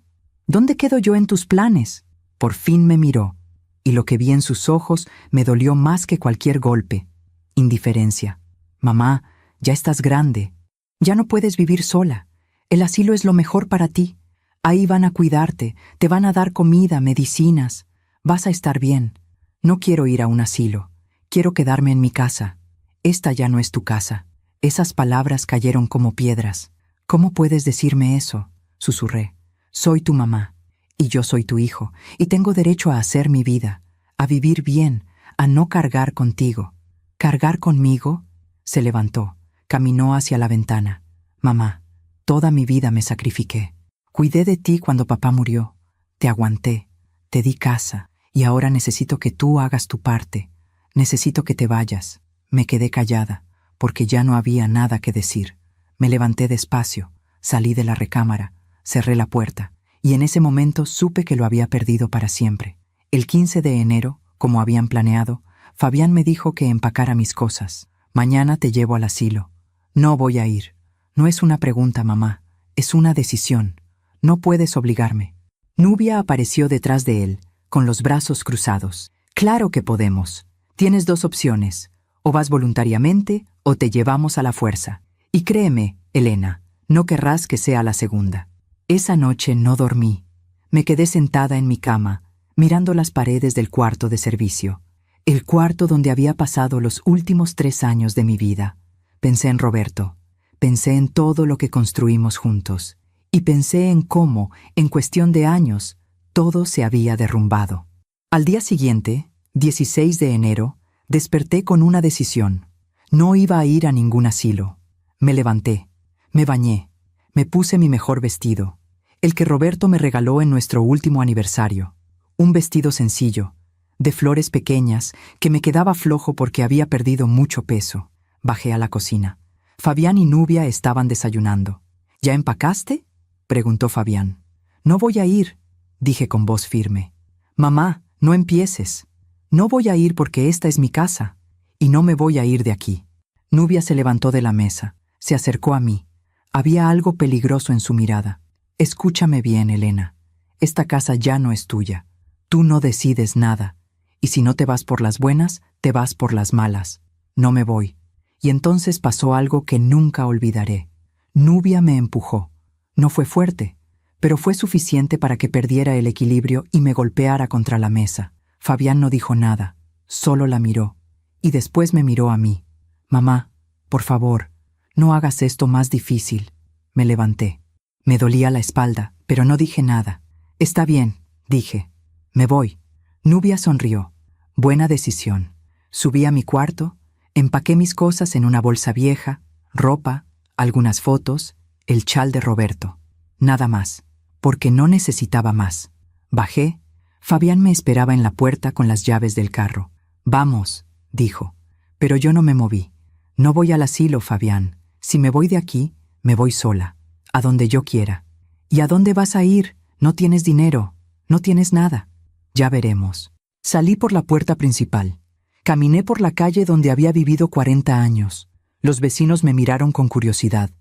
¿Dónde quedo yo en tus planes?» Por fin me miró, y lo que vi en sus ojos me dolió más que cualquier golpe. Indiferencia. «Mamá, ya estás grande. Ya no puedes vivir sola. El asilo es lo mejor para ti. Ahí van a cuidarte, te van a dar comida, medicinas. Vas a estar bien. No quiero ir a un asilo. Quiero quedarme en mi casa. Esta ya no es tu casa». Esas palabras cayeron como piedras. «¿Cómo puedes decirme eso?», susurré. «Soy tu mamá, y yo soy tu hijo, y tengo derecho a hacer mi vida, a vivir bien, a no cargar contigo». «¿Cargar conmigo?». Se levantó, caminó hacia la ventana. «Mamá, toda mi vida me sacrifiqué. Cuidé de ti cuando papá murió. Te aguanté, te di casa, y ahora necesito que tú hagas tu parte. Necesito que te vayas». Me quedé callada, porque ya no había nada que decir. Me levanté despacio, salí de la recámara, cerré la puerta, y en ese momento supe que lo había perdido para siempre. El 15 de enero, como habían planeado, Fabián me dijo que empacara mis cosas. «Mañana te llevo al asilo». «No voy a ir. No es una pregunta, mamá, es una decisión. No puedes obligarme». Nubia apareció detrás de él, con los brazos cruzados. «Claro que podemos. Tienes 2 opciones. O vas voluntariamente o te llevamos a la fuerza. Y créeme, Elena, no querrás que sea la segunda». Esa noche no dormí. Me quedé sentada en mi cama, mirando las paredes del cuarto de servicio. El cuarto donde había pasado los últimos 3 años de mi vida. Pensé en Roberto. Pensé en todo lo que construimos juntos. Y pensé en cómo, en cuestión de años, todo se había derrumbado. Al día siguiente, 16 de enero, desperté con una decisión. No iba a ir a ningún asilo. Me levanté, me bañé, me puse mi mejor vestido, el que Roberto me regaló en nuestro último aniversario. Un vestido sencillo, de flores pequeñas, que me quedaba flojo porque había perdido mucho peso. Bajé a la cocina. Fabián y Nubia estaban desayunando. ¿Ya empacaste?, preguntó Fabián. No voy a ir, dije con voz firme. Mamá, no empieces. No voy a ir porque esta es mi casa, y no me voy a ir de aquí. Nubia se levantó de la mesa, se acercó a mí. Había algo peligroso en su mirada. Escúchame bien, Elena. Esta casa ya no es tuya. Tú no decides nada. Y si no te vas por las buenas, te vas por las malas. No me voy. Y entonces pasó algo que nunca olvidaré. Nubia me empujó. No fue fuerte, pero fue suficiente para que perdiera el equilibrio y me golpeara contra la mesa. Fabián no dijo nada, solo la miró. Y después me miró a mí. Mamá, por favor, no hagas esto más difícil. Me levanté. Me dolía la espalda, pero no dije nada. Está bien, dije. Me voy. Nubia sonrió. Buena decisión. Subí a mi cuarto, empaqué mis cosas en una bolsa vieja, ropa, algunas fotos, el chal de Roberto. Nada más, porque no necesitaba más. Bajé. Fabián me esperaba en la puerta con las llaves del carro. Vamos, dijo. Pero yo no me moví. No voy al asilo, Fabián. Si me voy de aquí, me voy sola, a donde yo quiera. ¿Y a dónde vas a ir? No tienes dinero, no tienes nada. Ya veremos. Salí por la puerta principal. Caminé por la calle donde había vivido 40 años. Los vecinos me miraron con curiosidad.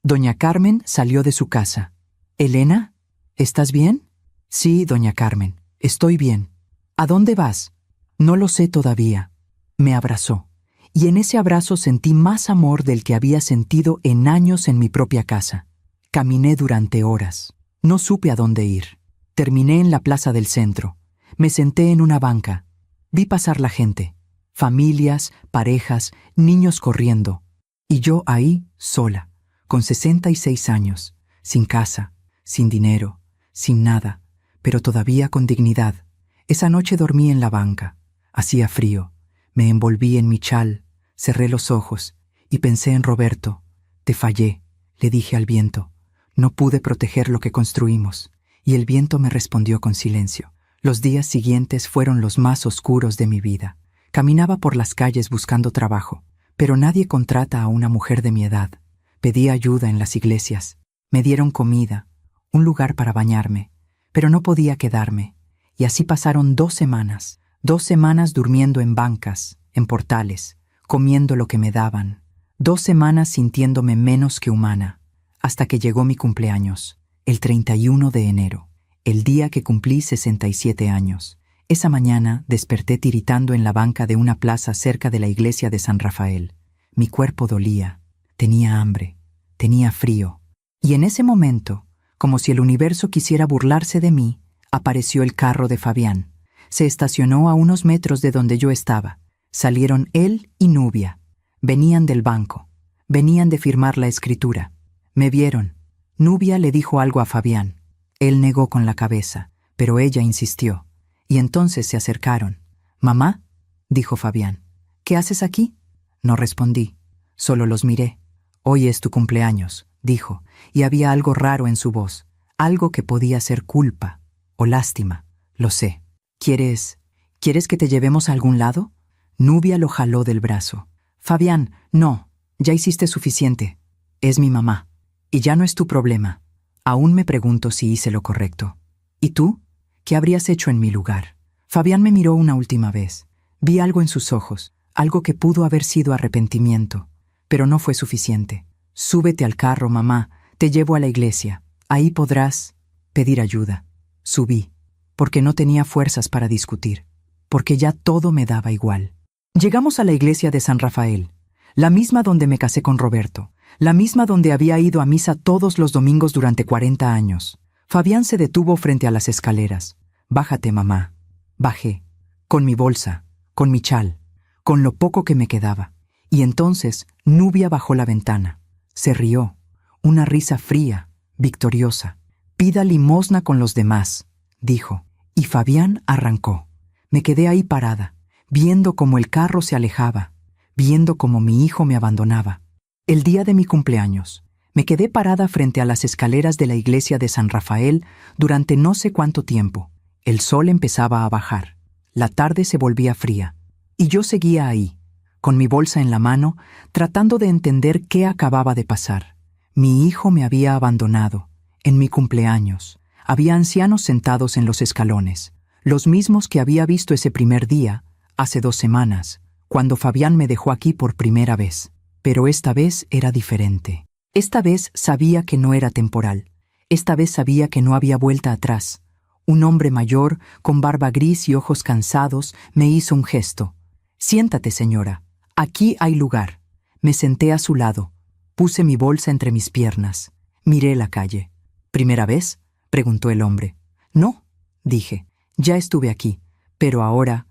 Doña Carmen salió de su casa. «¿Elena? ¿Estás bien?» «Sí, doña Carmen, estoy bien». «¿A dónde vas?» «No lo sé todavía». Me abrazó, y en ese abrazo sentí más amor del que había sentido en años en mi propia casa. Caminé durante horas. No supe a dónde ir. Terminé en la plaza del centro. Me senté en una banca. Vi pasar la gente. Familias, parejas, niños corriendo. Y yo ahí, sola, con 66 años, sin casa, sin dinero, sin nada, pero todavía con dignidad. Esa noche dormí en la banca. Hacía frío. Me envolví en mi chal, cerré los ojos y pensé en Roberto. Te fallé, le dije al viento. No pude proteger lo que construimos, y el viento me respondió con silencio. Los días siguientes fueron los más oscuros de mi vida. Caminaba por las calles buscando trabajo, pero nadie contrata a una mujer de mi edad. Pedí ayuda en las iglesias. Me dieron comida, un lugar para bañarme, pero no podía quedarme. Y así pasaron 2 semanas. 2 semanas durmiendo en bancas, en portales, comiendo lo que me daban. 2 semanas sintiéndome menos que humana, hasta que llegó mi cumpleaños, el 31 de enero, el día que cumplí 67 años. Esa mañana desperté tiritando en la banca de una plaza cerca de la iglesia de San Rafael. Mi cuerpo dolía, tenía hambre, tenía frío. Y en ese momento, como si el universo quisiera burlarse de mí, apareció el carro de Fabián. Se estacionó a unos metros de donde yo estaba. Salieron él y Nubia. Venían del banco. Venían de firmar la escritura. Me vieron. Nubia le dijo algo a Fabián. Él negó con la cabeza, pero ella insistió. Y entonces se acercaron. «Mamá», dijo Fabián, «¿qué haces aquí?» No respondí. Solo los miré. «Hoy es tu cumpleaños», dijo, y había algo raro en su voz. Algo que podía ser culpa o lástima. «Lo sé. ¿Quieres que te llevemos a algún lado?» Nubia lo jaló del brazo. «Fabián, no, ya hiciste suficiente. Es mi mamá. Y ya no es tu problema. Aún me pregunto si hice lo correcto. ¿Y tú? ¿Qué habrías hecho en mi lugar?» Fabián me miró una última vez. Vi algo en sus ojos, algo que pudo haber sido arrepentimiento, pero no fue suficiente. «Súbete al carro, mamá. Te llevo a la iglesia. Ahí podrás pedir ayuda». Subí, porque no tenía fuerzas para discutir, porque ya todo me daba igual. Llegamos a la iglesia de San Rafael, la misma donde me casé con Roberto, la misma donde había ido a misa todos los domingos durante 40 años. Fabián se detuvo frente a las escaleras. «Bájate, mamá». Bajé, con mi bolsa, con mi chal, con lo poco que me quedaba. Y entonces Nubia bajó la ventana. Se rió, una risa fría, victoriosa. «Pida limosna con los demás», dijo. Y Fabián arrancó. Me quedé ahí parada, viendo cómo el carro se alejaba, viendo cómo mi hijo me abandonaba. El día de mi cumpleaños, me quedé parada frente a las escaleras de la iglesia de San Rafael durante no sé cuánto tiempo. El sol empezaba a bajar. La tarde se volvía fría, y yo seguía ahí, con mi bolsa en la mano, tratando de entender qué acababa de pasar. Mi hijo me había abandonado, en mi cumpleaños. Había ancianos sentados en los escalones, los mismos que había visto ese primer día, hace 2 semanas, cuando Fabián me dejó aquí por primera vez. Pero esta vez era diferente. Esta vez sabía que no era temporal. Esta vez sabía que no había vuelta atrás. Un hombre mayor, con barba gris y ojos cansados, me hizo un gesto. «Siéntate, señora. Aquí hay lugar». Me senté a su lado. Puse mi bolsa entre mis piernas. Miré la calle. «¿Primera vez?», preguntó el hombre. «No», dije. «Ya estuve aquí. Pero ahora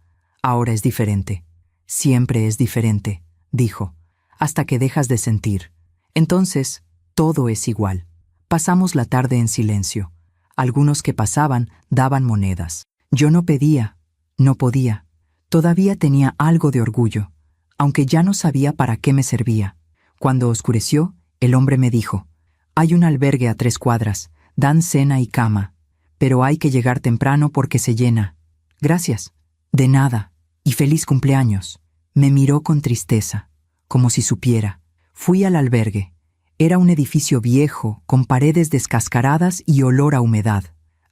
es diferente». «Siempre es diferente», dijo, «hasta que dejas de sentir. Entonces, todo es igual». Pasamos la tarde en silencio. Algunos que pasaban daban monedas. Yo no pedía, no podía. Todavía tenía algo de orgullo, aunque ya no sabía para qué me servía. Cuando oscureció, el hombre me dijo: «Hay un albergue a 3 cuadras, dan cena y cama, pero hay que llegar temprano porque se llena». «Gracias». «De nada, y feliz cumpleaños». Me miró con tristeza, como si supiera. Fui al albergue. Era un edificio viejo, con paredes descascaradas y olor a humedad.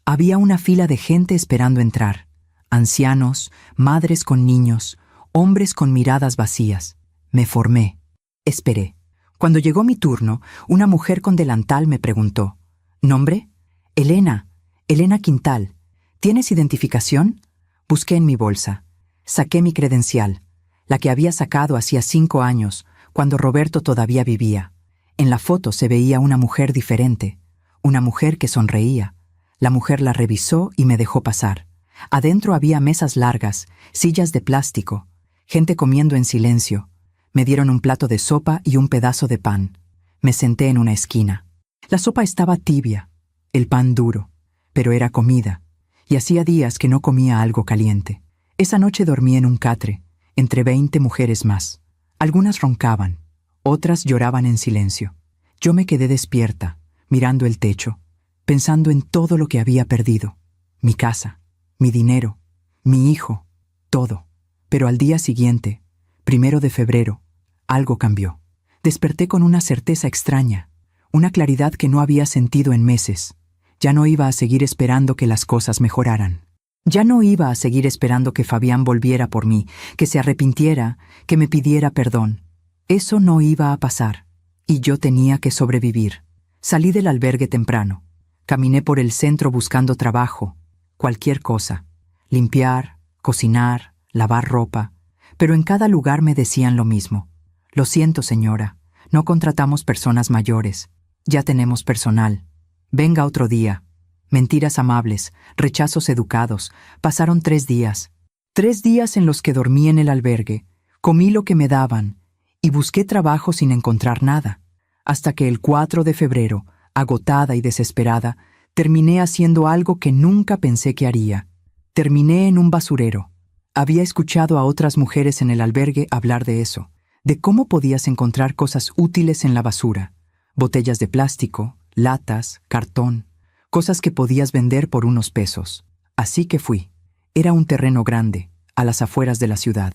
Había una fila de gente esperando entrar. Ancianos, madres con niños, hombres con miradas vacías. Me formé. Esperé. Cuando llegó mi turno, una mujer con delantal me preguntó: «¿Nombre?» «Elena. Elena Quintal. ¿Tienes identificación?» Busqué en mi bolsa. Saqué mi credencial, la que había sacado hacía 5 años, cuando Roberto todavía vivía. En la foto se veía una mujer diferente, una mujer que sonreía. La mujer la revisó y me dejó pasar. Adentro había mesas largas, sillas de plástico, gente comiendo en silencio. Me dieron un plato de sopa y un pedazo de pan. Me senté en una esquina. La sopa estaba tibia, el pan duro, pero era comida, y hacía días que no comía algo caliente. Esa noche dormí en un catre, entre 20 mujeres más. Algunas roncaban, otras lloraban en silencio. Yo me quedé despierta, mirando el techo, pensando en todo lo que había perdido. Mi casa, mi dinero, mi hijo, todo. Pero al día siguiente, 1 de febrero, algo cambió. Desperté con una certeza extraña, una claridad que no había sentido en meses. Ya no iba a seguir esperando que las cosas mejoraran. Ya no iba a seguir esperando que Fabián volviera por mí, que se arrepintiera, que me pidiera perdón. Eso no iba a pasar, y yo tenía que sobrevivir. Salí del albergue temprano. Caminé por el centro buscando trabajo, cualquier cosa. Limpiar, cocinar, lavar ropa. Pero en cada lugar me decían lo mismo. «Lo siento, señora, no contratamos personas mayores. Ya tenemos personal. Venga otro día». Mentiras amables, rechazos educados. Pasaron 3 días. 3 días en los que dormí en el albergue, comí lo que me daban y busqué trabajo sin encontrar nada. Hasta que el 4 de febrero, agotada y desesperada, terminé haciendo algo que nunca pensé que haría. Terminé en un basurero. Había escuchado a otras mujeres en el albergue hablar de eso, de cómo podías encontrar cosas útiles en la basura. Botellas de plástico, latas, cartón. Cosas que podías vender por unos pesos. Así que fui. Era un terreno grande, a las afueras de la ciudad.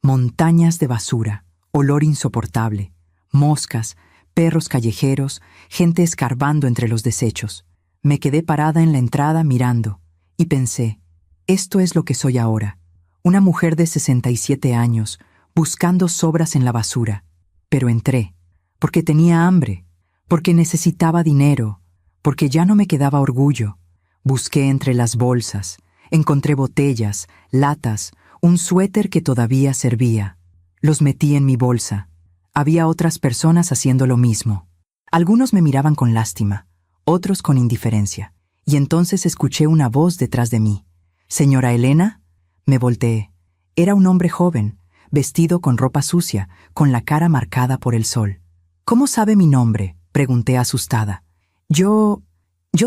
Montañas de basura, olor insoportable, moscas, perros callejeros, gente escarbando entre los desechos. Me quedé parada en la entrada mirando, y pensé: esto es lo que soy ahora. Una mujer de 67 años, buscando sobras en la basura. Pero entré, porque tenía hambre, porque necesitaba dinero, porque ya no me quedaba orgullo. Busqué entre las bolsas, encontré botellas, latas, un suéter que todavía servía. Los metí en mi bolsa. Había otras personas haciendo lo mismo. Algunos me miraban con lástima, otros con indiferencia. Y entonces escuché una voz detrás de mí. «¿Señora Elena?» Me volteé. Era un hombre joven, vestido con ropa sucia, con la cara marcada por el sol. «¿Cómo sabe mi nombre?», pregunté asustada. Yo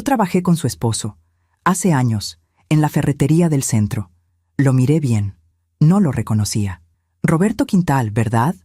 trabajé con su esposo, hace años, en la ferretería del centro. Lo miré bien. No lo reconocía. «Roberto Quintal, ¿verdad?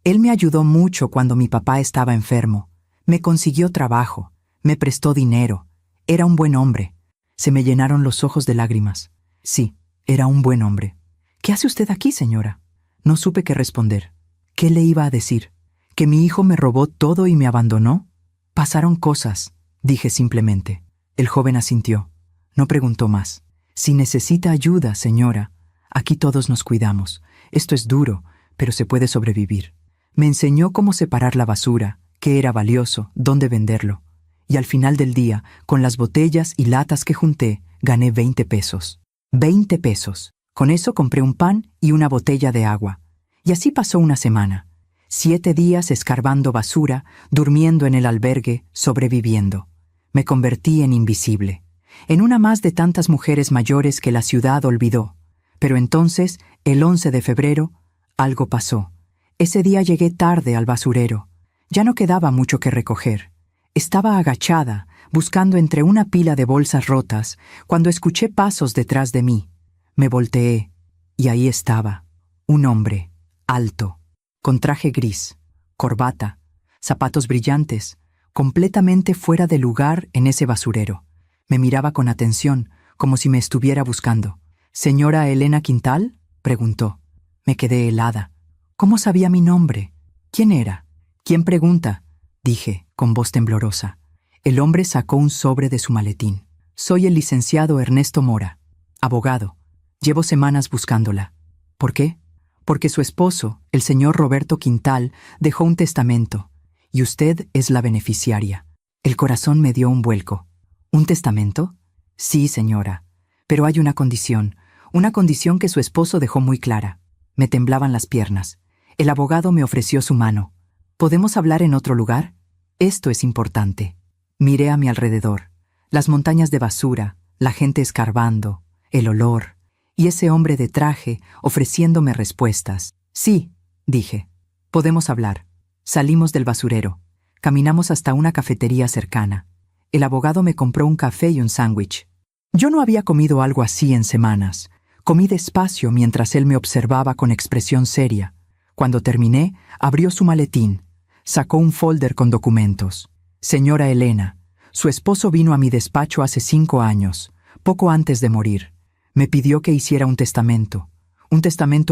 Él me ayudó mucho cuando mi papá estaba enfermo. Me consiguió trabajo, me prestó dinero. Era un buen hombre». Se me llenaron los ojos de lágrimas. Sí, era un buen hombre. ¿Qué hace usted aquí, señora? No supe qué responder. ¿Qué le iba a decir? ¿Que mi hijo me robó todo y me abandonó? Pasaron cosas, dije simplemente. El joven asintió. No preguntó más. Si necesita ayuda, señora, aquí todos nos cuidamos. Esto es duro, pero se puede sobrevivir. Me enseñó cómo separar la basura, qué era valioso, dónde venderlo. Y al final del día, con las botellas y latas que junté, gané 20 pesos. 20 pesos. Con eso compré un pan y una botella de agua. Y así pasó una semana. 7 días escarbando basura, durmiendo en el albergue, sobreviviendo. Me convertí en invisible, en una más de tantas mujeres mayores que la ciudad olvidó. Pero entonces, el 11 de febrero, algo pasó. Ese día llegué tarde al basurero. Ya no quedaba mucho que recoger. Estaba agachada, buscando entre una pila de bolsas rotas, cuando escuché pasos detrás de mí. Me volteé, y ahí estaba, un hombre, alto, con traje gris, corbata, zapatos brillantes, completamente fuera de lugar en ese basurero. Me miraba con atención, como si me estuviera buscando. «¿Señora Elena Quintal?», preguntó. Me quedé helada. ¿Cómo sabía mi nombre? ¿Quién era? «¿Quién pregunta?», dije, con voz temblorosa. El hombre sacó un sobre de su maletín. «Soy el licenciado Ernesto Mora, abogado. Llevo semanas buscándola». «¿Por qué?». «Porque su esposo, el señor Roberto Quintal, dejó un testamento, y usted es la beneficiaria». El corazón me dio un vuelco. «¿Un testamento?». «Sí, señora. Pero hay una condición que su esposo dejó muy clara». Me temblaban las piernas. El abogado me ofreció su mano. «¿Podemos hablar en otro lugar? Esto es importante». Miré a mi alrededor. Las montañas de basura, la gente escarbando, el olor, y ese hombre de traje ofreciéndome respuestas. «Sí», dije. «Podemos hablar». Salimos del basurero. Caminamos hasta una cafetería cercana. El abogado me compró un café y un sándwich. Yo no había comido algo así en semanas. Comí despacio mientras él me observaba con expresión seria. Cuando terminé, abrió su maletín. Sacó un folder con documentos. «Señora Elena, su esposo vino a mi despacho hace 5 años, poco antes de morir. Me pidió que hiciera un testamento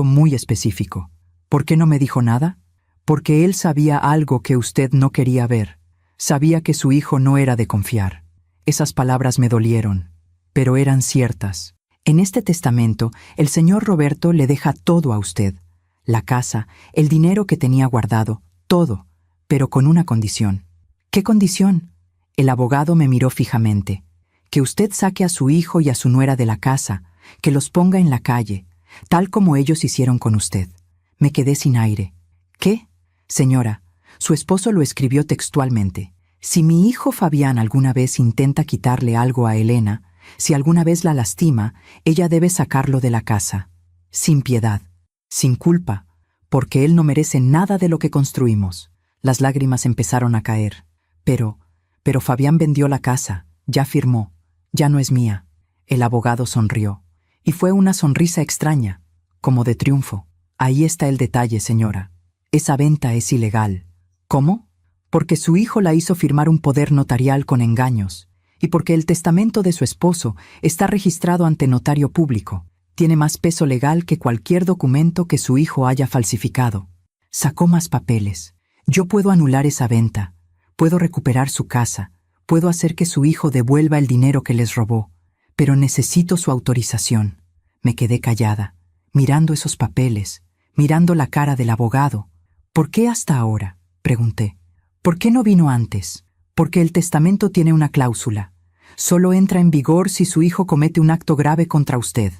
muy específico. ¿Por qué no me dijo nada? Porque él sabía algo que usted no quería ver. Sabía que su hijo no era de confiar». Esas palabras me dolieron, pero eran ciertas. En este testamento, el señor Roberto le deja todo a usted. La casa, el dinero que tenía guardado, todo, pero con una condición. ¿Qué condición? El abogado me miró fijamente. Que usted saque a su hijo y a su nuera de la casa, que los ponga en la calle, tal como ellos hicieron con usted. Me quedé sin aire. ¿Qué? Señora, su esposo lo escribió textualmente. Si mi hijo Fabián alguna vez intenta quitarle algo a Elena, si alguna vez la lastima, ella debe sacarlo de la casa. Sin piedad, sin culpa, porque él no merece nada de lo que construimos. Las lágrimas empezaron a caer. Pero Fabián vendió la casa, ya firmó, ya no es mía. El abogado sonrió, y fue una sonrisa extraña, como de triunfo. Ahí está el detalle, señora. Esa venta es ilegal. ¿Cómo? Porque su hijo la hizo firmar un poder notarial con engaños, y porque el testamento de su esposo está registrado ante notario público. Tiene más peso legal que cualquier documento que su hijo haya falsificado. Sacó más papeles. Yo puedo anular esa venta, puedo recuperar su casa, puedo hacer que su hijo devuelva el dinero que les robó, pero necesito su autorización. Me quedé callada, mirando esos papeles, mirando la cara del abogado. ¿Por qué hasta ahora?, pregunté. ¿Por qué no vino antes? Porque el testamento tiene una cláusula. Solo entra en vigor si su hijo comete un acto grave contra usted.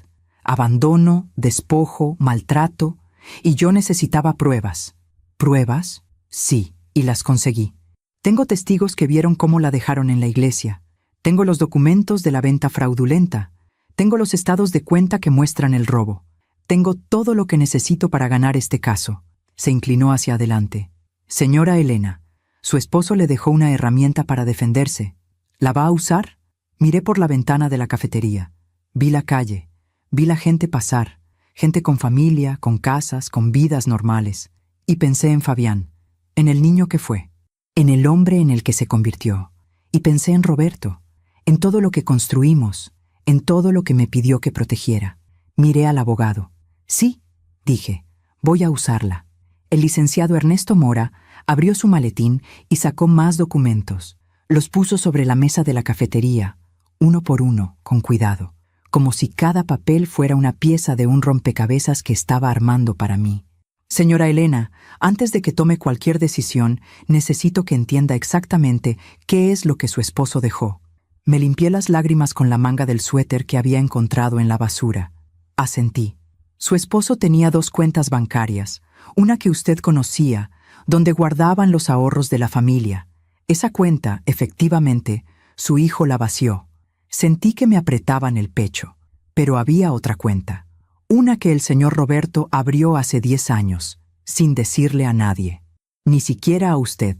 Abandono, despojo, maltrato, y yo necesitaba pruebas. ¿Pruebas? Sí, y las conseguí. Tengo testigos que vieron cómo la dejaron en la iglesia. Tengo los documentos de la venta fraudulenta. Tengo los estados de cuenta que muestran el robo. Tengo todo lo que necesito para ganar este caso. Se inclinó hacia adelante. Señora Elena, su esposo le dejó una herramienta para defenderse. ¿La va a usar? Miré por la ventana de la cafetería. Vi la calle. Vi la gente pasar. Gente con familia, con casas, con vidas normales. Y pensé en Fabián, en el niño que fue, en el hombre en el que se convirtió. Y pensé en Roberto, en todo lo que construimos, en todo lo que me pidió que protegiera. Miré al abogado. Sí, dije, voy a usarla. El licenciado Ernesto Mora abrió su maletín y sacó más documentos. Los puso sobre la mesa de la cafetería, uno por uno, con cuidado, como si cada papel fuera una pieza de un rompecabezas que estaba armando para mí. Señora Elena, antes de que tome cualquier decisión, necesito que entienda exactamente qué es lo que su esposo dejó. Me limpié las lágrimas con la manga del suéter que había encontrado en la basura. Asentí. Su esposo tenía 2 cuentas bancarias, una que usted conocía, donde guardaban los ahorros de la familia. Esa cuenta, efectivamente, su hijo la vació. Sentí que me apretaban el pecho, pero había otra cuenta. Una que el señor Roberto abrió hace 10 años, sin decirle a nadie, ni siquiera a usted.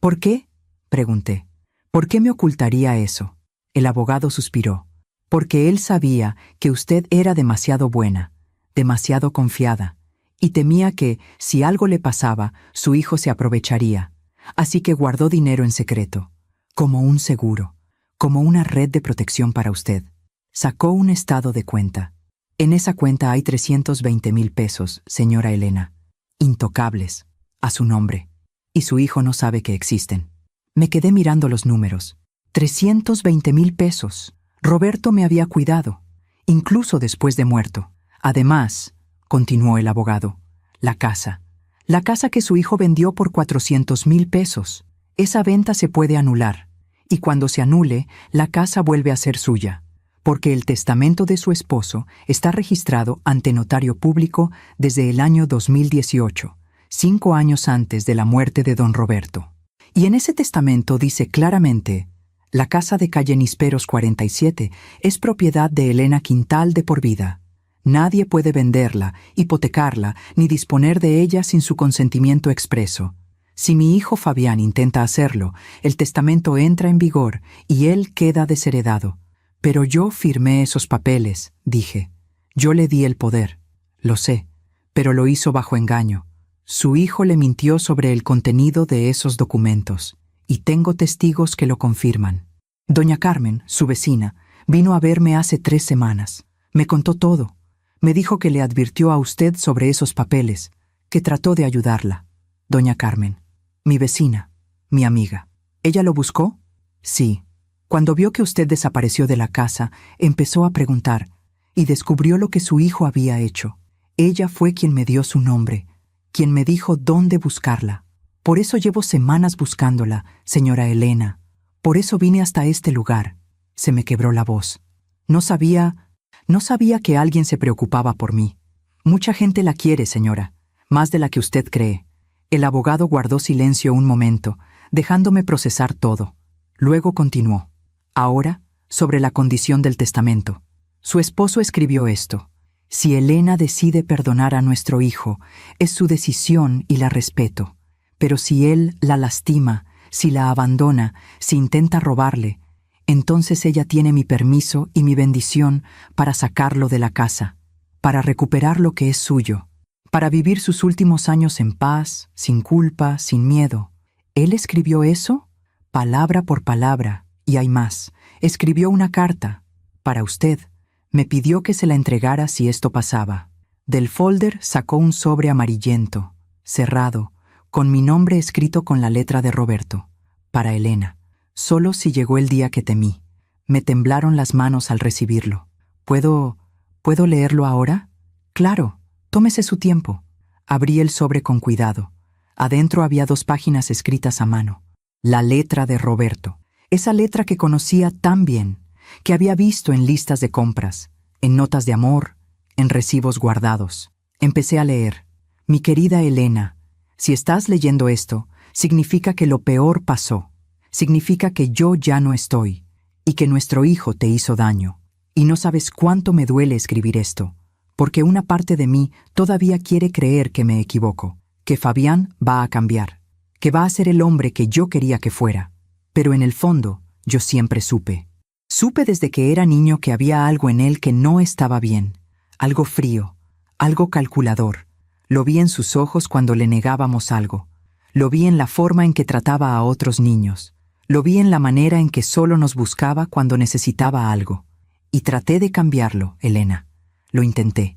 ¿Por qué?, pregunté. ¿Por qué me ocultaría eso? El abogado suspiró. Porque él sabía que usted era demasiado buena, demasiado confiada, y temía que, si algo le pasaba, su hijo se aprovecharía. Así que guardó dinero en secreto, como un seguro, como una red de protección para usted. Sacó un estado de cuenta. En esa cuenta hay 320,000 pesos, señora Elena, intocables, a su nombre, y su hijo no sabe que existen. Me quedé mirando los números. 320,000 pesos. Roberto me había cuidado, incluso después de muerto. Además, continuó el abogado, la casa que su hijo vendió por 400,000 pesos. Esa venta se puede anular, y cuando se anule, la casa vuelve a ser suya, porque el testamento de su esposo está registrado ante notario público desde el año 2018, 5 años antes de la muerte de don Roberto. Y en ese testamento dice claramente: la casa de calle Nisperos 47 es propiedad de Elena Quintal de por vida. Nadie puede venderla, hipotecarla, ni disponer de ella sin su consentimiento expreso. Si mi hijo Fabián intenta hacerlo, el testamento entra en vigor y él queda desheredado. Pero yo firmé esos papeles, dije. Yo le di el poder. Lo sé, pero lo hizo bajo engaño. Su hijo le mintió sobre el contenido de esos documentos, y tengo testigos que lo confirman. Doña Carmen, su vecina, vino a verme hace 3 semanas. Me contó todo. Me dijo que le advirtió a usted sobre esos papeles, que trató de ayudarla. Doña Carmen, mi vecina, mi amiga. ¿Ella lo buscó? Sí. Cuando vio que usted desapareció de la casa, empezó a preguntar, y descubrió lo que su hijo había hecho. Ella fue quien me dio su nombre, quien me dijo dónde buscarla. Por eso llevo semanas buscándola, señora Elena. Por eso vine hasta este lugar. Se me quebró la voz. No sabía que alguien se preocupaba por mí. Mucha gente la quiere, señora, más de la que usted cree. El abogado guardó silencio un momento, dejándome procesar todo. Luego continuó. Ahora, sobre la condición del testamento. Su esposo escribió esto: si Elena decide perdonar a nuestro hijo, es su decisión y la respeto. Pero si él la lastima, si la abandona, si intenta robarle, entonces ella tiene mi permiso y mi bendición para sacarlo de la casa, para recuperar lo que es suyo, para vivir sus últimos años en paz, sin culpa, sin miedo. ¿Él escribió eso? Palabra por palabra, y hay más. Escribió una carta, para usted. Me pidió que se la entregara si esto pasaba. Del folder sacó un sobre amarillento, cerrado, con mi nombre escrito con la letra de Roberto, para Elena. Solo si llegó el día que temí. Me temblaron las manos al recibirlo. ¿Puedo leerlo ahora? Claro, tómese su tiempo. Abrí el sobre con cuidado. Adentro había 2 páginas escritas a mano. La letra de Roberto. Esa letra que conocía tan bien, que había visto en listas de compras, en notas de amor, en recibos guardados. Empecé a leer. Mi querida Elena, si estás leyendo esto, significa que lo peor pasó. Significa que yo ya no estoy, y que nuestro hijo te hizo daño. Y no sabes cuánto me duele escribir esto, porque una parte de mí todavía quiere creer que me equivoco, que Fabián va a cambiar, que va a ser el hombre que yo quería que fuera. Pero en el fondo, yo siempre supe. Supe desde que era niño que había algo en él que no estaba bien, algo frío, algo calculador. Lo vi en sus ojos cuando le negábamos algo. Lo vi en la forma en que trataba a otros niños. Lo vi en la manera en que solo nos buscaba cuando necesitaba algo. Y traté de cambiarlo, Elena. Lo intenté.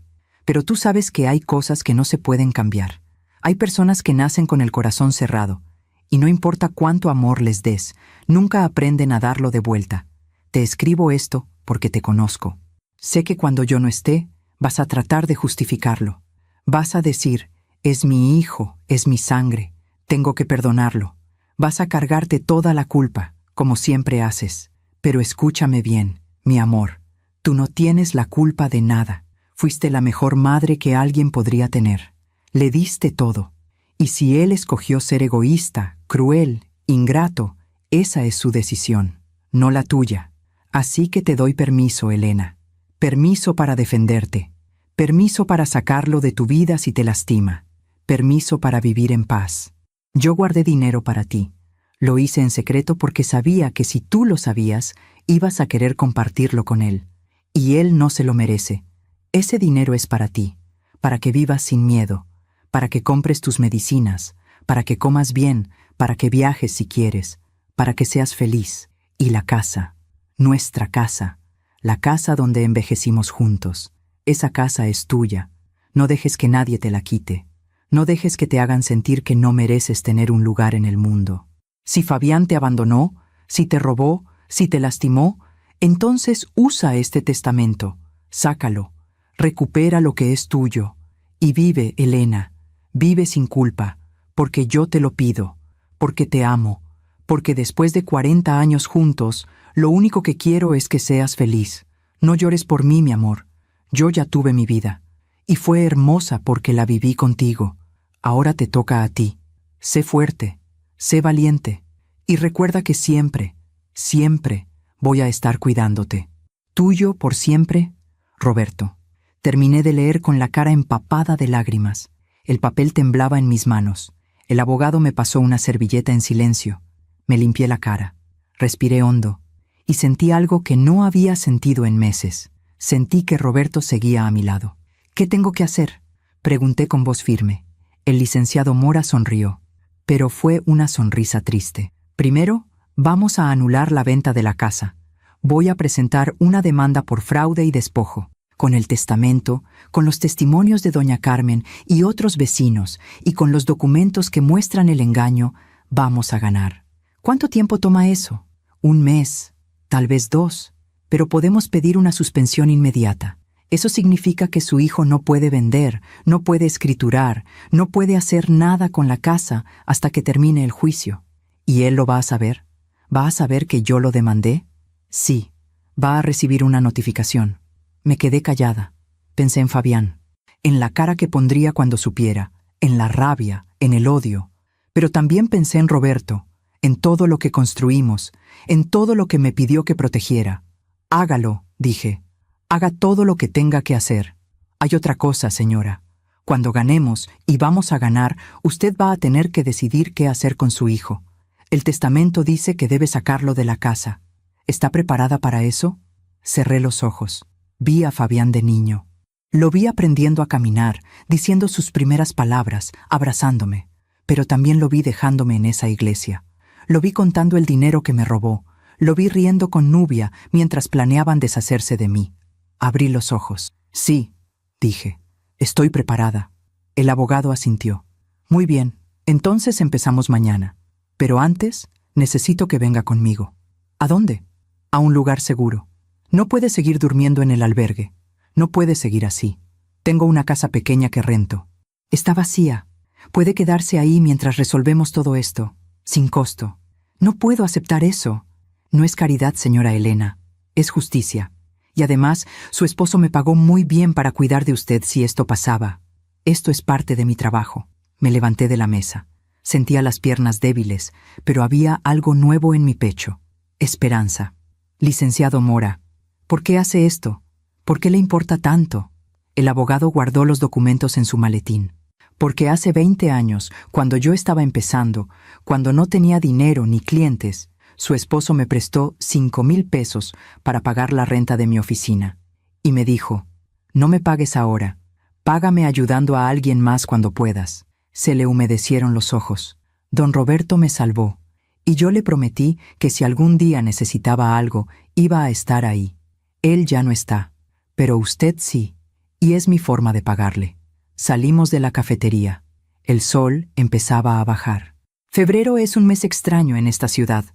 Pero tú sabes que hay cosas que no se pueden cambiar. Hay personas que nacen con el corazón cerrado, y no importa cuánto amor les des, nunca aprenden a darlo de vuelta. Te escribo esto porque te conozco. Sé que cuando yo no esté, vas a tratar de justificarlo. Vas a decir, es mi hijo, es mi sangre, tengo que perdonarlo. Vas a cargarte toda la culpa, como siempre haces. Pero escúchame bien, mi amor, tú no tienes la culpa de nada. Fuiste la mejor madre que alguien podría tener. Le diste todo. Y si él escogió ser egoísta, cruel, ingrato, esa es su decisión, no la tuya. Así que te doy permiso, Elena. Permiso para defenderte. Permiso para sacarlo de tu vida si te lastima. Permiso para vivir en paz. Yo guardé dinero para ti. Lo hice en secreto porque sabía que si tú lo sabías, ibas a querer compartirlo con él. Y él no se lo merece. Ese dinero es para ti, para que vivas sin miedo, para que compres tus medicinas, para que comas bien, para que viajes si quieres, para que seas feliz. Y la casa, nuestra casa, la casa donde envejecimos juntos, esa casa es tuya. No dejes que nadie te la quite. No dejes que te hagan sentir que no mereces tener un lugar en el mundo. Si Fabián te abandonó, si te robó, si te lastimó, entonces usa este testamento, sácalo, recupera lo que es tuyo y vive, Elena, vive sin culpa, porque yo te lo pido, porque te amo, porque después de 40 años juntos, lo único que quiero es que seas feliz. No llores por mí, mi amor. Yo ya tuve mi vida, y fue hermosa porque la viví contigo. Ahora te toca a ti. Sé fuerte, sé valiente, y recuerda que siempre, siempre voy a estar cuidándote. Tuyo por siempre, Roberto. Terminé de leer con la cara empapada de lágrimas. El papel temblaba en mis manos. El abogado me pasó una servilleta en silencio. Me limpié la cara. Respiré hondo. Y sentí algo que no había sentido en meses. Sentí que Roberto seguía a mi lado. ¿Qué tengo que hacer?, pregunté con voz firme. El licenciado Mora sonrió, pero fue una sonrisa triste. Primero, vamos a anular la venta de la casa. Voy a presentar una demanda por fraude y despojo, con el testamento, con los testimonios de doña Carmen y otros vecinos, y con los documentos que muestran el engaño, vamos a ganar. ¿Cuánto tiempo toma eso? 1 mes, tal vez 2, pero podemos pedir una suspensión inmediata. Eso significa que su hijo no puede vender, no puede escriturar, no puede hacer nada con la casa hasta que termine el juicio. ¿Y él lo va a saber? ¿Va a saber que yo lo demandé? Sí, va a recibir una notificación. Me quedé callada. Pensé en Fabián, en la cara que pondría cuando supiera, en la rabia, en el odio. Pero también pensé en Roberto, en todo lo que construimos, en todo lo que me pidió que protegiera. Hágalo, dije. Haga todo lo que tenga que hacer. Hay otra cosa, señora. Cuando ganemos, y vamos a ganar, usted va a tener que decidir qué hacer con su hijo. El testamento dice que debe sacarlo de la casa. ¿Está preparada para eso? Cerré los ojos. Vi a Fabián de niño. Lo vi aprendiendo a caminar, diciendo sus primeras palabras, abrazándome. Pero también lo vi dejándome en esa iglesia. Lo vi contando el dinero que me robó. Lo vi riendo con Nubia mientras planeaban deshacerse de mí. Abrí los ojos. Sí, dije. Estoy preparada. El abogado asintió. Muy bien, entonces empezamos mañana. Pero antes, necesito que venga conmigo. ¿A dónde? A un lugar seguro. No puede seguir durmiendo en el albergue. No puede seguir así. Tengo una casa pequeña que rento. Está vacía. Puede quedarse ahí mientras resolvemos todo esto, sin costo. No puedo aceptar eso. No es caridad, señora Elena. Es justicia. Y además, su esposo me pagó muy bien para cuidar de usted si esto pasaba. Esto es parte de mi trabajo. Me levanté de la mesa. Sentía las piernas débiles, pero había algo nuevo en mi pecho. Esperanza. Licenciado Mora, ¿por qué hace esto? ¿Por qué le importa tanto? El abogado guardó los documentos en su maletín. Porque hace 20 años, cuando yo estaba empezando, cuando no tenía dinero ni clientes, su esposo me prestó 5,000 pesos para pagar la renta de mi oficina. Y me dijo, no me pagues ahora, págame ayudando a alguien más cuando puedas. Se le humedecieron los ojos. Don Roberto me salvó, y yo le prometí que si algún día necesitaba algo, iba a estar ahí. Él ya no está, pero usted sí, Y es mi forma de pagarle. Salimos de la cafetería. El sol empezaba a bajar. Febrero es un mes extraño en esta ciudad.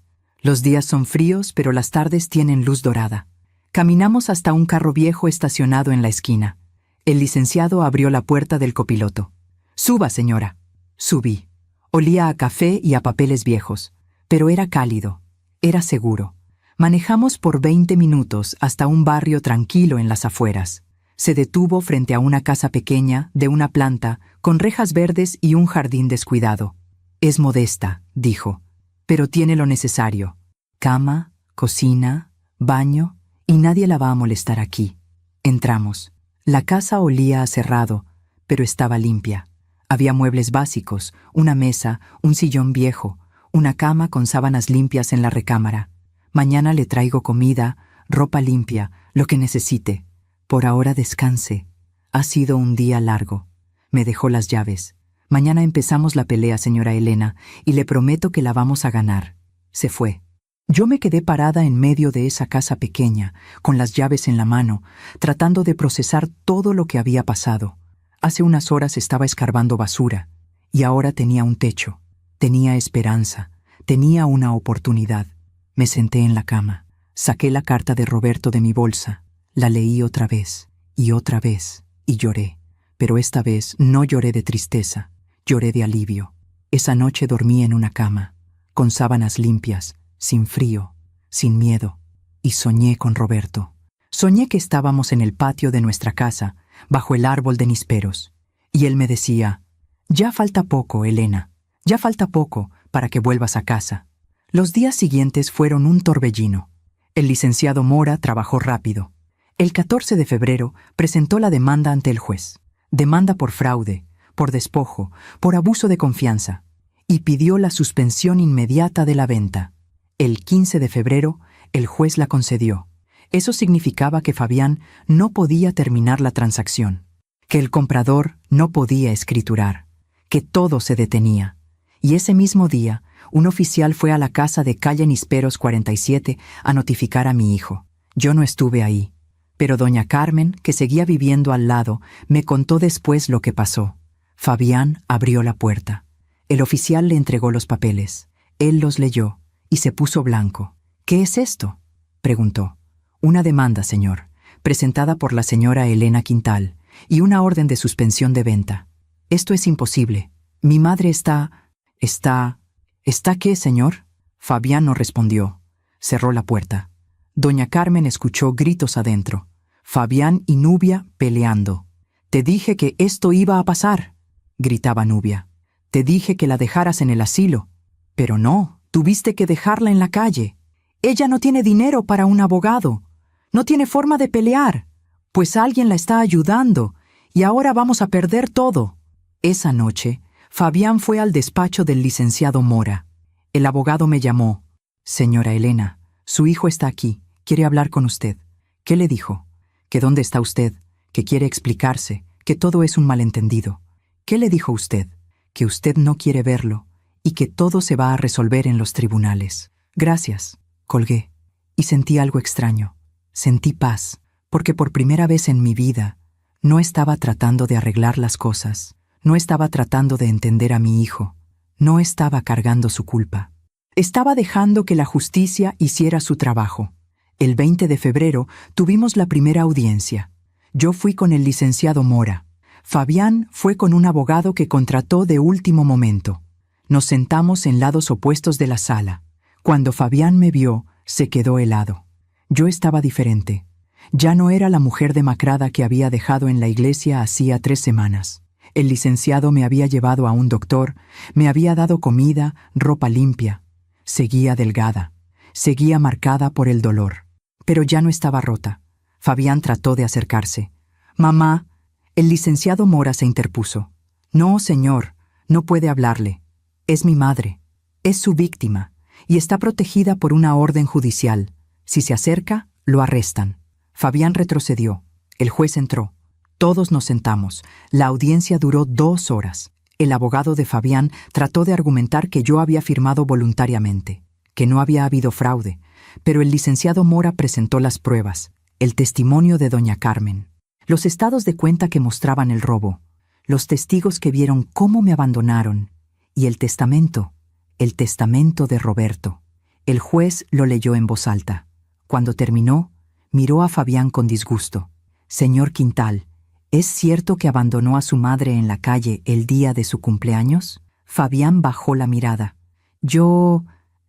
Los días son fríos, pero las tardes tienen luz dorada. Caminamos hasta un carro viejo estacionado en la esquina. El licenciado abrió la puerta del copiloto. «Suba, señora». Subí. Olía a café y a papeles viejos, pero era cálido, era seguro. Manejamos por 20 minutos hasta un barrio tranquilo en las afueras. Se detuvo frente a una casa pequeña, de una planta, con rejas verdes y un jardín descuidado. «Es modesta», dijo, «pero tiene lo necesario. Cama, cocina, baño, y nadie la va a molestar aquí». Entramos. La casa olía a cerrado, pero estaba limpia. Había muebles básicos, una mesa, un sillón viejo, una cama con sábanas limpias en la recámara. «Mañana le traigo comida, ropa limpia, lo que necesite. Por ahora descanse. Ha sido un día largo». Me dejó las llaves. «Mañana empezamos la pelea, señora Elena, y le prometo que la vamos a ganar». Se fue. Yo me quedé parada en medio de esa casa pequeña, con las llaves en la mano, tratando de procesar todo lo que había pasado. Hace unas horas estaba escarbando basura, y ahora tenía un techo, tenía esperanza, tenía una oportunidad. Me senté en la cama, saqué la carta de Roberto de mi bolsa, la leí otra vez, y lloré. Pero esta vez no lloré de tristeza, lloré de alivio. Esa noche dormí en una cama, con sábanas limpias, sin frío, sin miedo, y soñé con Roberto. Soñé que estábamos en el patio de nuestra casa, bajo el árbol de nísperos, y él me decía: «Ya falta poco, Elena, ya falta poco para que vuelvas a casa». Los días siguientes fueron un torbellino. El licenciado Mora trabajó rápido. El 14 de febrero presentó la demanda ante el juez. Demanda por fraude, por despojo, por abuso de confianza, y pidió la suspensión inmediata de la venta. El 15 de febrero, el juez la concedió. Eso significaba que Fabián no podía terminar la transacción, que el comprador no podía escriturar, que todo se detenía. Y ese mismo día, un oficial fue a la casa de calle Nísperos 47 a notificar a mi hijo. Yo no estuve ahí, pero doña Carmen, que seguía viviendo al lado, me contó después lo que pasó. Fabián abrió la puerta. El oficial le entregó los papeles. Él los leyó y se puso blanco. «¿Qué es esto?», preguntó. «Una demanda, señor, presentada por la señora Elena Quintal, y una orden de suspensión de venta. Esto es imposible. Mi madre ¿Está qué, señor?». Fabián no respondió. Cerró la puerta. Doña Carmen escuchó gritos adentro. Fabián y Nubia peleando. «Te dije que esto iba a pasar», gritaba Nubia. «Te dije que la dejaras en el asilo». «Pero no, tuviste que dejarla en la calle. Ella no tiene dinero para un abogado. No tiene forma de pelear, pues alguien la está ayudando, y ahora vamos a perder todo». Esa noche, Fabián fue al despacho del licenciado Mora. El abogado me llamó. «Señora Elena, su hijo está aquí, quiere hablar con usted». «¿Qué le dijo?». «Que dónde está usted, que quiere explicarse, que todo es un malentendido». «¿Qué le dijo usted?». «Que usted no quiere verlo, y que todo se va a resolver en los tribunales». «Gracias». Colgué, y sentí algo extraño. Sentí paz, porque por primera vez en mi vida no estaba tratando de arreglar las cosas, no estaba tratando de entender a mi hijo, no estaba cargando su culpa. Estaba dejando que la justicia hiciera su trabajo. El 20 de febrero tuvimos la primera audiencia. Yo fui con el licenciado Mora. Fabián fue con un abogado que contrató de último momento. Nos sentamos en lados opuestos de la sala. Cuando Fabián me vio, se quedó helado. Yo estaba diferente. Ya no era la mujer demacrada que había dejado en la iglesia hacía 3 semanas. El licenciado me había llevado a un doctor, me había dado comida, ropa limpia. Seguía delgada, seguía marcada por el dolor. Pero ya no estaba rota. Fabián trató de acercarse. «Mamá», el licenciado Mora se interpuso. «No, señor, no puede hablarle. Es mi madre. Es su víctima, y está protegida por una orden judicial. Si se acerca, lo arrestan». Fabián retrocedió. El juez entró. Todos nos sentamos. La audiencia duró 2 horas. El abogado de Fabián trató de argumentar que yo había firmado voluntariamente, que no había habido fraude, pero el licenciado Mora presentó las pruebas, el testimonio de doña Carmen. Los estados de cuenta que mostraban el robo, los testigos que vieron cómo me abandonaron, y el testamento de Roberto. El juez lo leyó en voz alta. Cuando terminó, miró a Fabián con disgusto. «Señor Quintal, ¿es cierto que abandonó a su madre en la calle el día de su cumpleaños?» Fabián bajó la mirada.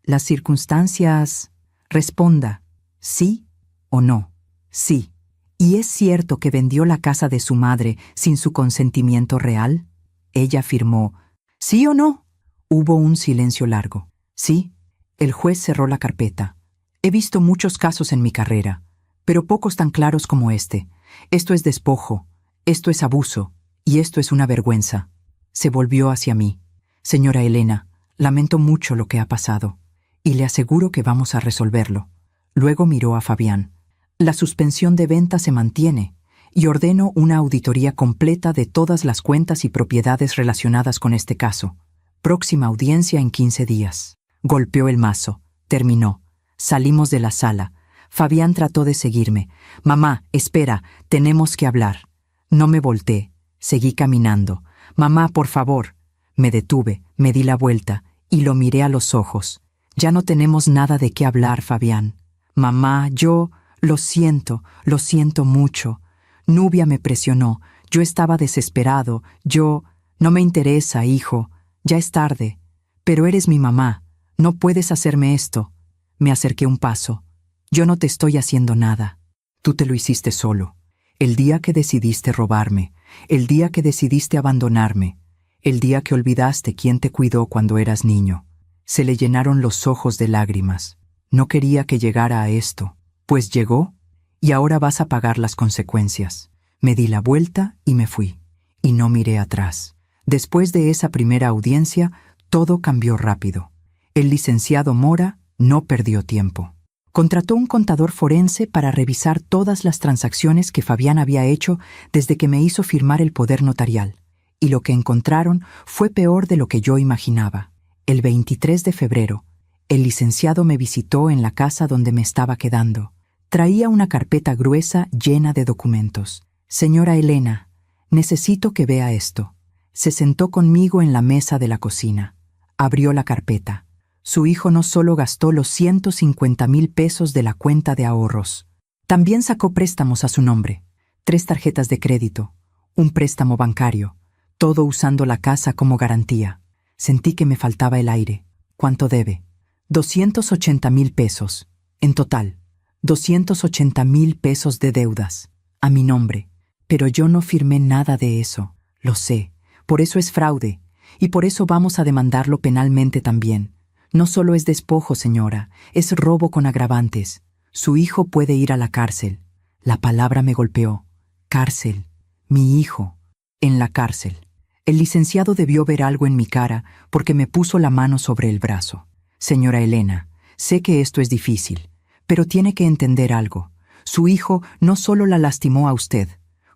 «Las circunstancias...» «Responda, ¿sí o no?» «Sí». «¿Y es cierto que vendió la casa de su madre sin su consentimiento real?» Ella afirmó, «¿Sí o no?» Hubo un silencio largo. «Sí». El juez cerró la carpeta. «He visto muchos casos en mi carrera, pero pocos tan claros como este. Esto es despojo, esto es abuso, y esto es una vergüenza». Se volvió hacia mí. «Señora Elena, lamento mucho lo que ha pasado, y le aseguro que vamos a resolverlo». Luego miró a Fabián. «La suspensión de venta se mantiene, y ordeno una auditoría completa de todas las cuentas y propiedades relacionadas con este caso. Próxima audiencia en 15 días». Golpeó el mazo. Terminó. Salimos de la sala. Fabián trató de seguirme. «Mamá, espera, tenemos que hablar». No me volteé. Seguí caminando. «Mamá, por favor». Me detuve, me di la vuelta y lo miré a los ojos. «Ya no tenemos nada de qué hablar, Fabián. Mamá, lo siento mucho. Nubia me presionó. Yo estaba desesperado. No me interesa, hijo. Ya es tarde. Pero eres mi mamá. No puedes hacerme esto». Me acerqué un paso. «Yo no te estoy haciendo nada. Tú te lo hiciste solo. El día que decidiste robarme, el día que decidiste abandonarme, el día que olvidaste quién te cuidó cuando eras niño». Se le llenaron los ojos de lágrimas. «No quería que llegara a esto. Pues llegó, y ahora vas a pagar las consecuencias». Me di la vuelta y me fui. Y no miré atrás. Después de esa primera audiencia, todo cambió rápido. El licenciado Mora no perdió tiempo. Contrató un contador forense para revisar todas las transacciones que Fabián había hecho desde que me hizo firmar el poder notarial. Y lo que encontraron fue peor de lo que yo imaginaba. El 23 de febrero, el licenciado me visitó en la casa donde me estaba quedando. Traía una carpeta gruesa llena de documentos. «Señora Elena, necesito que vea esto». Se sentó conmigo en la mesa de la cocina. Abrió la carpeta. Su hijo no solo gastó los 150,000 pesos de la cuenta de ahorros, también sacó préstamos a su nombre, 3 tarjetas de crédito, un préstamo bancario, todo usando la casa como garantía. Sentí que me faltaba el aire. «¿Cuánto debe?» 280,000 pesos. En total, 280,000 pesos de deudas, a mi nombre. Pero yo no firmé nada de eso. Lo sé. Por eso es fraude. Y por eso vamos a demandarlo penalmente también. No solo es despojo, señora, es robo con agravantes. Su hijo puede ir a la cárcel». La palabra me golpeó. Cárcel. Mi hijo. En la cárcel. El licenciado debió ver algo en mi cara porque me puso la mano sobre el brazo. «Señora Elena, sé que esto es difícil, pero tiene que entender algo. Su hijo no solo la lastimó a usted,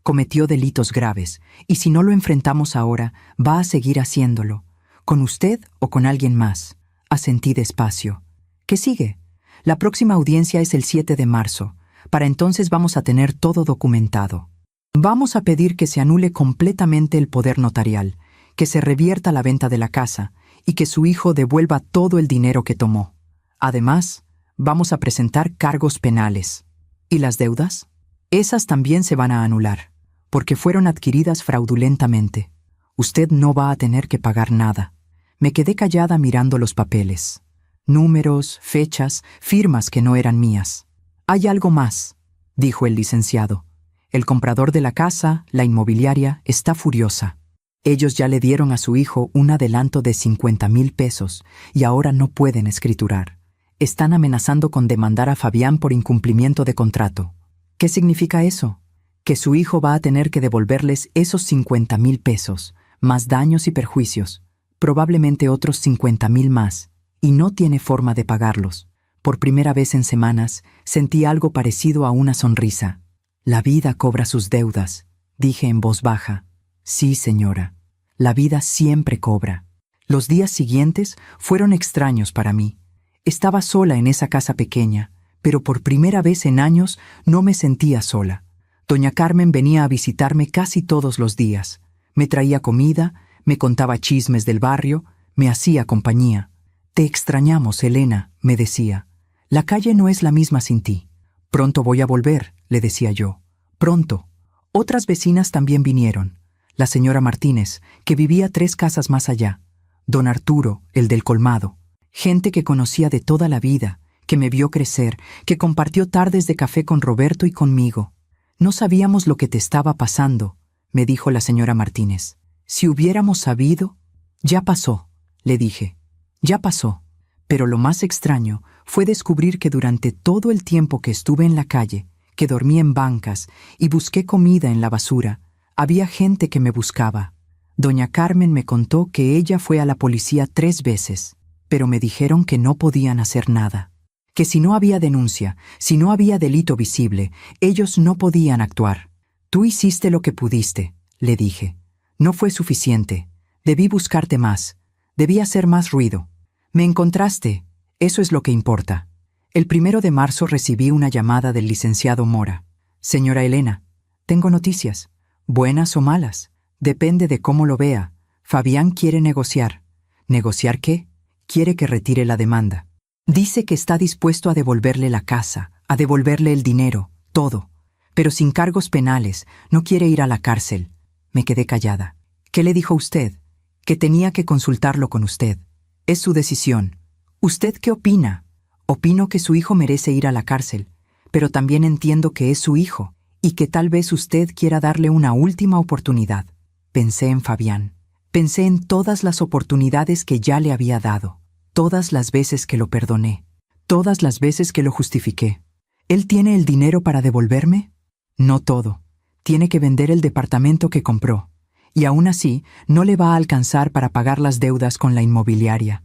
cometió delitos graves, y si no lo enfrentamos ahora, va a seguir haciéndolo, con usted o con alguien más». Asentí despacio. «¿Qué sigue?» «La próxima audiencia es el 7 de marzo. Para entonces vamos a tener todo documentado. Vamos a pedir que se anule completamente el poder notarial, que se revierta la venta de la casa y que su hijo devuelva todo el dinero que tomó. Además, vamos a presentar cargos penales». «¿Y las deudas?» «Esas también se van a anular, porque fueron adquiridas fraudulentamente. Usted no va a tener que pagar nada». Me quedé callada mirando los papeles. Números, fechas, firmas que no eran mías. «Hay algo más», dijo el licenciado. «El comprador de la casa, la inmobiliaria, está furiosa. Ellos ya le dieron a su hijo un adelanto de 50,000 pesos y ahora no pueden escriturar. Están amenazando con demandar a Fabián por incumplimiento de contrato». «¿Qué significa eso?» «Que su hijo va a tener que devolverles esos 50,000 pesos, más daños y perjuicios, probablemente otros 50,000 más, y no tiene forma de pagarlos». Por primera vez en semanas, sentí algo parecido a una sonrisa. «La vida cobra sus deudas», dije en voz baja. «Sí, señora, la vida siempre cobra». Los días siguientes fueron extraños para mí. Estaba sola en esa casa pequeña, pero por primera vez en años no me sentía sola. Doña Carmen venía a visitarme casi todos los días. Me traía comida, me contaba chismes del barrio, me hacía compañía. «Te extrañamos, Elena», me decía. «La calle no es la misma sin ti». «Pronto voy a volver», le decía yo. «Pronto». Otras vecinas también vinieron. La señora Martínez, que vivía 3 casas más allá. Don Arturo, el del colmado. Gente que conocía de toda la vida, que me vio crecer, que compartió tardes de café con Roberto y conmigo. «No sabíamos lo que te estaba pasando», me dijo la señora Martínez. «Si hubiéramos sabido...». «Ya pasó», le dije. «Ya pasó». Pero lo más extraño fue descubrir que durante todo el tiempo que estuve en la calle, que dormí en bancas y busqué comida en la basura, había gente que me buscaba. Doña Carmen me contó que ella fue a la policía 3 veces, pero me dijeron que no podían hacer nada. Que si no había denuncia, si no había delito visible, ellos no podían actuar. «Tú hiciste lo que pudiste», le dije. «No fue suficiente. Debí buscarte más. Debí hacer más ruido. Me encontraste. Eso es lo que importa». El 1 de marzo recibí una llamada del licenciado Mora. «Señora Elena, tengo noticias. Buenas o malas. Depende de cómo lo vea. Fabián quiere negociar». «¿Negociar qué?» «Quiere que retire la demanda. Dice que está dispuesto a devolverle la casa, a devolverle el dinero, todo. Pero sin cargos penales, no quiere ir a la cárcel». Me quedé callada. «¿Qué le dijo usted?» «Que tenía que consultarlo con usted. Es su decisión. ¿Usted qué opina?» «Opino que su hijo merece ir a la cárcel, pero también entiendo que es su hijo y que tal vez usted quiera darle una última oportunidad». Pensé en Fabián. Pensé en todas las oportunidades que ya le había dado, todas las veces que lo perdoné, todas las veces que lo justifiqué. ¿Él tiene el dinero para devolverme? No todo. Tiene que vender el departamento que compró, y aún así no le va a alcanzar para pagar las deudas con la inmobiliaria.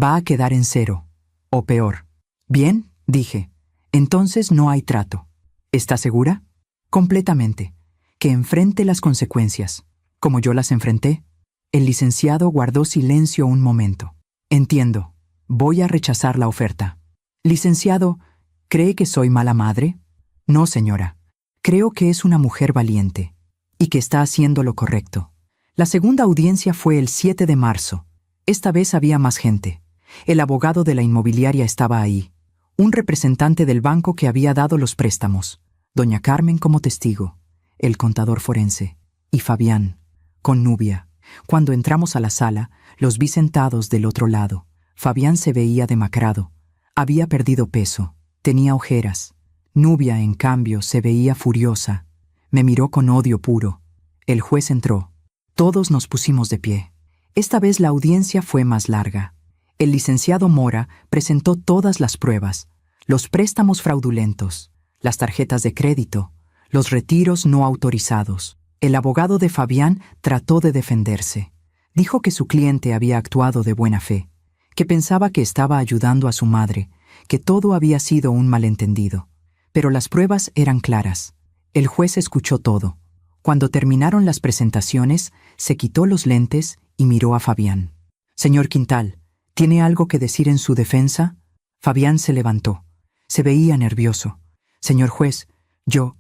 Va a quedar en cero, o peor. «Bien», dije, «entonces no hay trato». «¿Está segura?» «Completamente. Que enfrente las consecuencias, como yo las enfrenté». El licenciado guardó silencio un momento. «Entiendo. Voy a rechazar la oferta». «Licenciado, ¿cree que soy mala madre?» «No, señora. Creo que es una mujer valiente y que está haciendo lo correcto». La segunda audiencia fue el 7 de marzo. Esta vez había más gente. El abogado de la inmobiliaria estaba ahí. Un representante del banco que había dado los préstamos. Doña Carmen como testigo. El contador forense. Y Fabián, con Nubia. Cuando entramos a la sala, los vi sentados del otro lado. Fabián se veía demacrado. Había perdido peso. Tenía ojeras. Nubia, en cambio, se veía furiosa. Me miró con odio puro. El juez entró. Todos nos pusimos de pie. Esta vez la audiencia fue más larga. El licenciado Mora presentó todas las pruebas, los préstamos fraudulentos, las tarjetas de crédito, los retiros no autorizados. El abogado de Fabián trató de defenderse. Dijo que su cliente había actuado de buena fe, que pensaba que estaba ayudando a su madre, que todo había sido un malentendido. Pero las pruebas eran claras. El juez escuchó todo. Cuando terminaron las presentaciones, se quitó los lentes y miró a Fabián. «Señor Quintal, ¿tiene algo que decir en su defensa?» Fabián se levantó. Se veía nervioso. «Señor juez, yo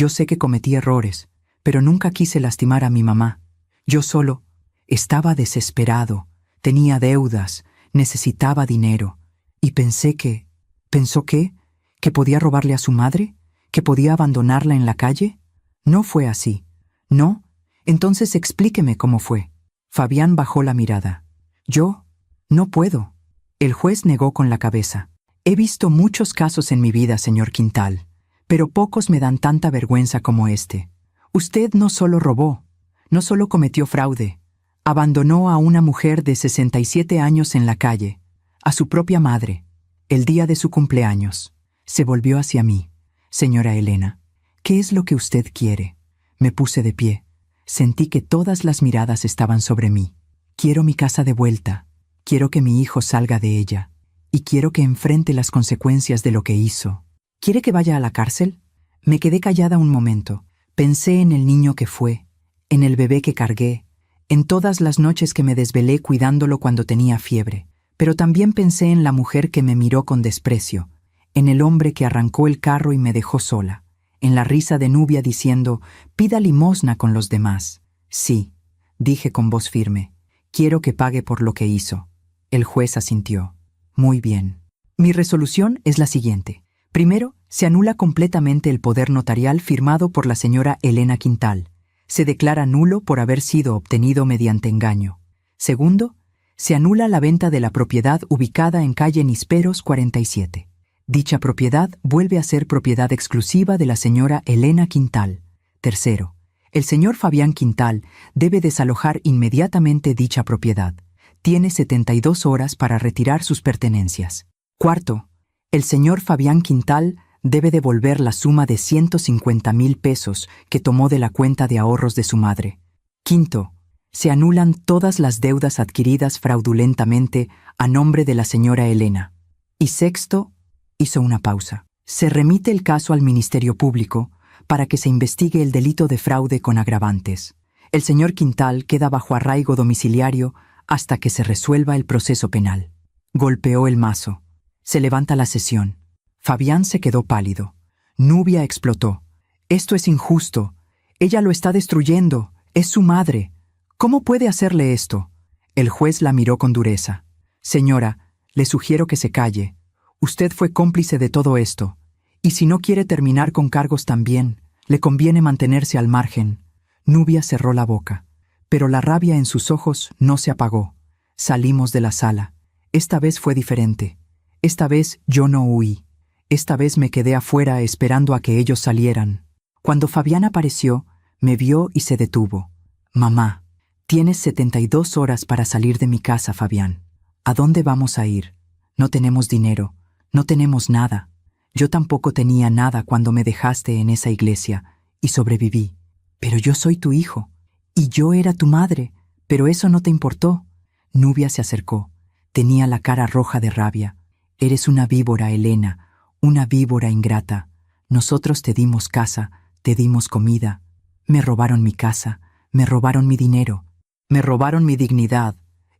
sé que cometí errores, pero nunca quise lastimar a mi mamá. Yo solo estaba desesperado, tenía deudas, necesitaba dinero, y ¿pensó qué? ¿Que podía robarle a su madre? ¿Que podía abandonarla en la calle? No fue así. ¿No? Entonces explíqueme cómo fue». Fabián bajó la mirada. «Yo no puedo». El juez negó con la cabeza. «He visto muchos casos en mi vida, señor Quintal, pero pocos me dan tanta vergüenza como este. Usted no solo robó, no solo cometió fraude, abandonó a una mujer de 67 años en la calle, a su propia madre, el día de su cumpleaños. Se volvió hacia mí. Señora Elena, ¿qué es lo que usted quiere?». Me puse de pie. Sentí que todas las miradas estaban sobre mí. «Quiero mi casa de vuelta. Quiero que mi hijo salga de ella. Y quiero que enfrente las consecuencias de lo que hizo». «¿Quiere que vaya a la cárcel?». Me quedé callada un momento. Pensé en el niño que fue, en el bebé que cargué, en todas las noches que me desvelé cuidándolo cuando tenía fiebre. Pero también pensé en la mujer que me miró con desprecio, en el hombre que arrancó el carro y me dejó sola, en la risa de Nubia diciendo, «Pida limosna con los demás». «Sí», dije con voz firme, «quiero que pague por lo que hizo». El juez asintió. «Muy bien. Mi resolución es la siguiente. Primero, se anula completamente el poder notarial firmado por la señora Elena Quintal. Se declara nulo por haber sido obtenido mediante engaño. Segundo, se anula la venta de la propiedad ubicada en calle Nisperos 47. Dicha propiedad vuelve a ser propiedad exclusiva de la señora Elena Quintal. Tercero, el señor Fabián Quintal debe desalojar inmediatamente dicha propiedad. Tiene 72 horas para retirar sus pertenencias. Cuarto, el señor Fabián Quintal debe devolver la suma de 150,000 pesos que tomó de la cuenta de ahorros de su madre. Quinto, se anulan todas las deudas adquiridas fraudulentamente a nombre de la señora Elena. Y sexto, hizo una pausa. Se remite el caso al Ministerio Público para que se investigue el delito de fraude con agravantes. El señor Quintal queda bajo arraigo domiciliario hasta que se resuelva el proceso penal. Golpeó el mazo. Se levanta la sesión. Fabián se quedó pálido. Nubia explotó. «Esto es injusto. Ella lo está destruyendo. Es su madre. ¿Cómo puede hacerle esto?» El juez la miró con dureza. «Señora, le sugiero que se calle. Usted fue cómplice de todo esto. Y si no quiere terminar con cargos también, le conviene mantenerse al margen». Nubia cerró la boca, pero la rabia en sus ojos no se apagó. Salimos de la sala. Esta vez fue diferente. Esta vez yo no huí. Esta vez me quedé afuera esperando a que ellos salieran. Cuando Fabián apareció, me vio y se detuvo. «Mamá, tienes 72 horas para salir de mi casa, Fabián. ¿A dónde vamos a ir? No tenemos dinero, no tenemos nada. Yo tampoco tenía nada cuando me dejaste en esa iglesia y sobreviví. Pero yo soy tu hijo, y yo era tu madre, pero eso no te importó». Nubia se acercó. Tenía la cara roja de rabia. «Eres una víbora, Elena, una víbora ingrata. Nosotros te dimos casa, te dimos comida. Me robaron mi casa, me robaron mi dinero, me robaron mi dignidad.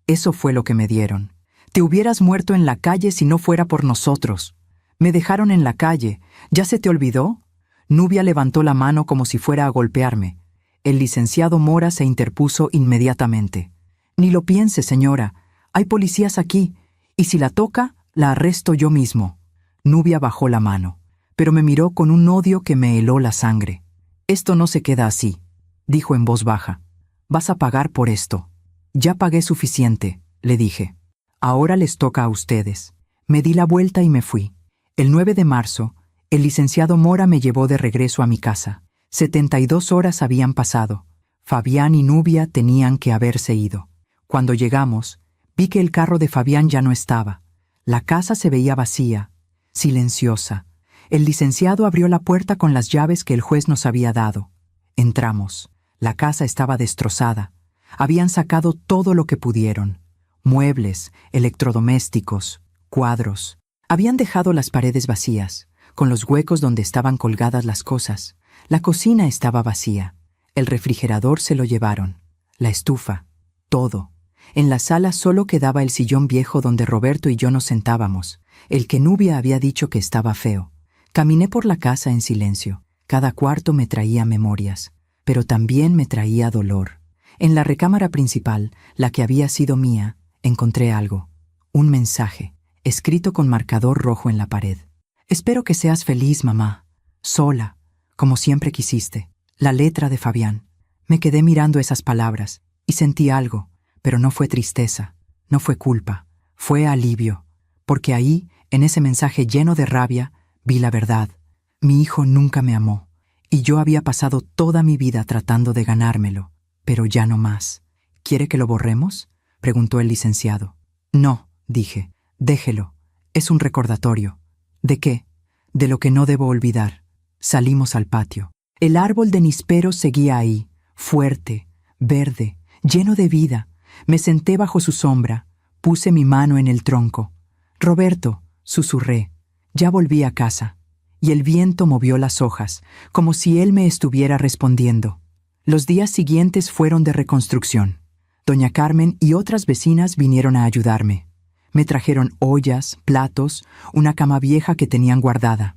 Eso fue lo que me dieron. Te hubieras muerto en la calle si no fuera por nosotros. Me dejaron en la calle. ¿Ya se te olvidó?». Nubia levantó la mano como si fuera a golpearme. El licenciado Mora se interpuso inmediatamente. «Ni lo piense, señora. Hay policías aquí, y si la toca, la arresto yo mismo». Nubia bajó la mano, pero me miró con un odio que me heló la sangre. «Esto no se queda así», dijo en voz baja. «Vas a pagar por esto». «Ya pagué suficiente», le dije. «Ahora les toca a ustedes». Me di la vuelta y me fui. El 9 de marzo, el licenciado Mora me llevó de regreso a mi casa. 72 horas habían pasado. Fabián y Nubia tenían que haberse ido. Cuando llegamos, vi que el carro de Fabián ya no estaba. La casa se veía vacía, silenciosa. El licenciado abrió la puerta con las llaves que el juez nos había dado. Entramos. La casa estaba destrozada. Habían sacado todo lo que pudieron. Muebles, electrodomésticos, cuadros. Habían dejado las paredes vacías, con los huecos donde estaban colgadas las cosas. La cocina estaba vacía. El refrigerador se lo llevaron. La estufa. Todo. En la sala solo quedaba el sillón viejo donde Roberto y yo nos sentábamos, el que Nubia había dicho que estaba feo. Caminé por la casa en silencio. Cada cuarto me traía memorias, pero también me traía dolor. En la recámara principal, la que había sido mía, encontré algo. Un mensaje, escrito con marcador rojo en la pared. «Espero que seas feliz, mamá. Sola, como siempre quisiste». La letra de Fabián. Me quedé mirando esas palabras y sentí algo, pero no fue tristeza, no fue culpa, fue alivio, porque ahí, en ese mensaje lleno de rabia, vi la verdad. Mi hijo nunca me amó, y yo había pasado toda mi vida tratando de ganármelo, pero ya no más. «¿Quiere que lo borremos?», preguntó el licenciado. «No», dije, «déjelo. Es un recordatorio». «¿De qué?». «De lo que no debo olvidar». Salimos al patio. El árbol de níspero seguía ahí, fuerte, verde, lleno de vida. Me senté bajo su sombra, puse mi mano en el tronco. «Roberto», susurré, «ya volví a casa». Y el viento movió las hojas, como si él me estuviera respondiendo. Los días siguientes fueron de reconstrucción. Doña Carmen y otras vecinas vinieron a ayudarme. Me trajeron ollas, platos, una cama vieja que tenían guardada.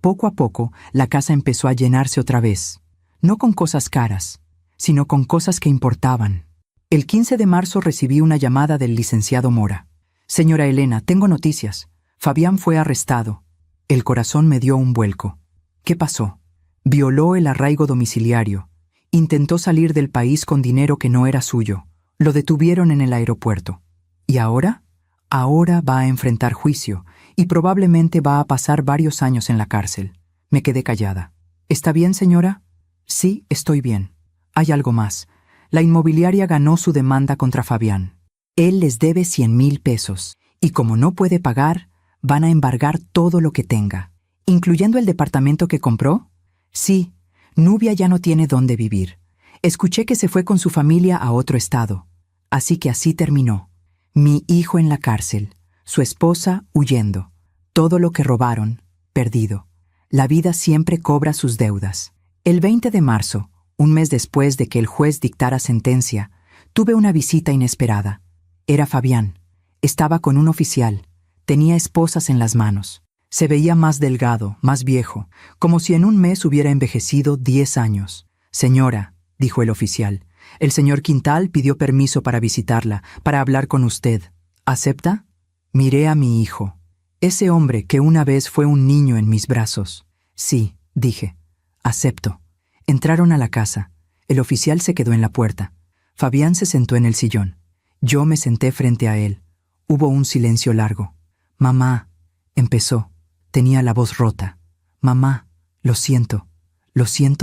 Poco a poco, la casa empezó a llenarse otra vez, no con cosas caras, sino con cosas que importaban. El 15 de marzo recibí una llamada del licenciado Mora. «Señora Elena, tengo noticias. Fabián fue arrestado». El corazón me dio un vuelco. ¿Qué pasó? Violó el arraigo domiciliario. Intentó salir del país con dinero que no era suyo. Lo detuvieron en el aeropuerto. ¿Y ahora? Ahora va a enfrentar juicio y probablemente va a pasar varios años en la cárcel. Me quedé callada. ¿Está bien, señora? Sí, estoy bien. Hay algo más. La inmobiliaria ganó su demanda contra Fabián. Él les debe 100,000 pesos y como no puede pagar, van a embargar todo lo que tenga. ¿Incluyendo el departamento que compró? Sí, Nubia ya no tiene dónde vivir. Escuché que se fue con su familia a otro estado. Así que así terminó. Mi hijo en la cárcel, su esposa huyendo. Todo lo que robaron, perdido. La vida siempre cobra sus deudas. El 20 de marzo, un mes después de que el juez dictara sentencia, tuve una visita inesperada. Era Fabián. Estaba con un oficial. Tenía esposas en las manos. Se veía más delgado, más viejo, como si en un mes hubiera envejecido 10 años. «Señora», dijo el oficial, «el señor Quintal pidió permiso para visitarla, para hablar con usted. ¿Acepta?» Miré a mi hijo. Ese hombre que una vez fue un niño en mis brazos. «Sí», dije, «acepto». Entraron a la casa. El oficial se quedó en la puerta. Fabián se sentó en el sillón. Yo me senté frente a él. Hubo un silencio largo. «Mamá», empezó. Tenía la voz rota. «Mamá, lo siento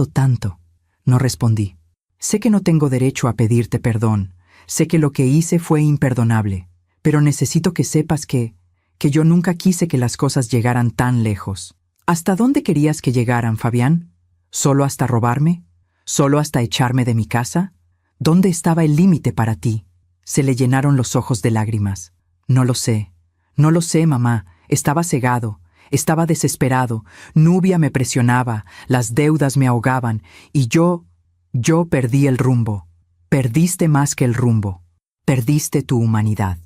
tanto». No respondí. Sé que no tengo derecho a pedirte perdón. Sé que lo que hice fue imperdonable. Pero necesito que sepas que yo nunca quise que las cosas llegaran tan lejos. ¿Hasta dónde querías que llegaran, Fabián? ¿Solo hasta robarme? ¿Solo hasta echarme de mi casa? ¿Dónde estaba el límite para ti? Se le llenaron los ojos de lágrimas. No lo sé, mamá. Estaba cegado. Estaba desesperado, Nubia me presionaba, las deudas me ahogaban, y yo perdí el rumbo. Perdiste más que el rumbo. Perdiste tu humanidad.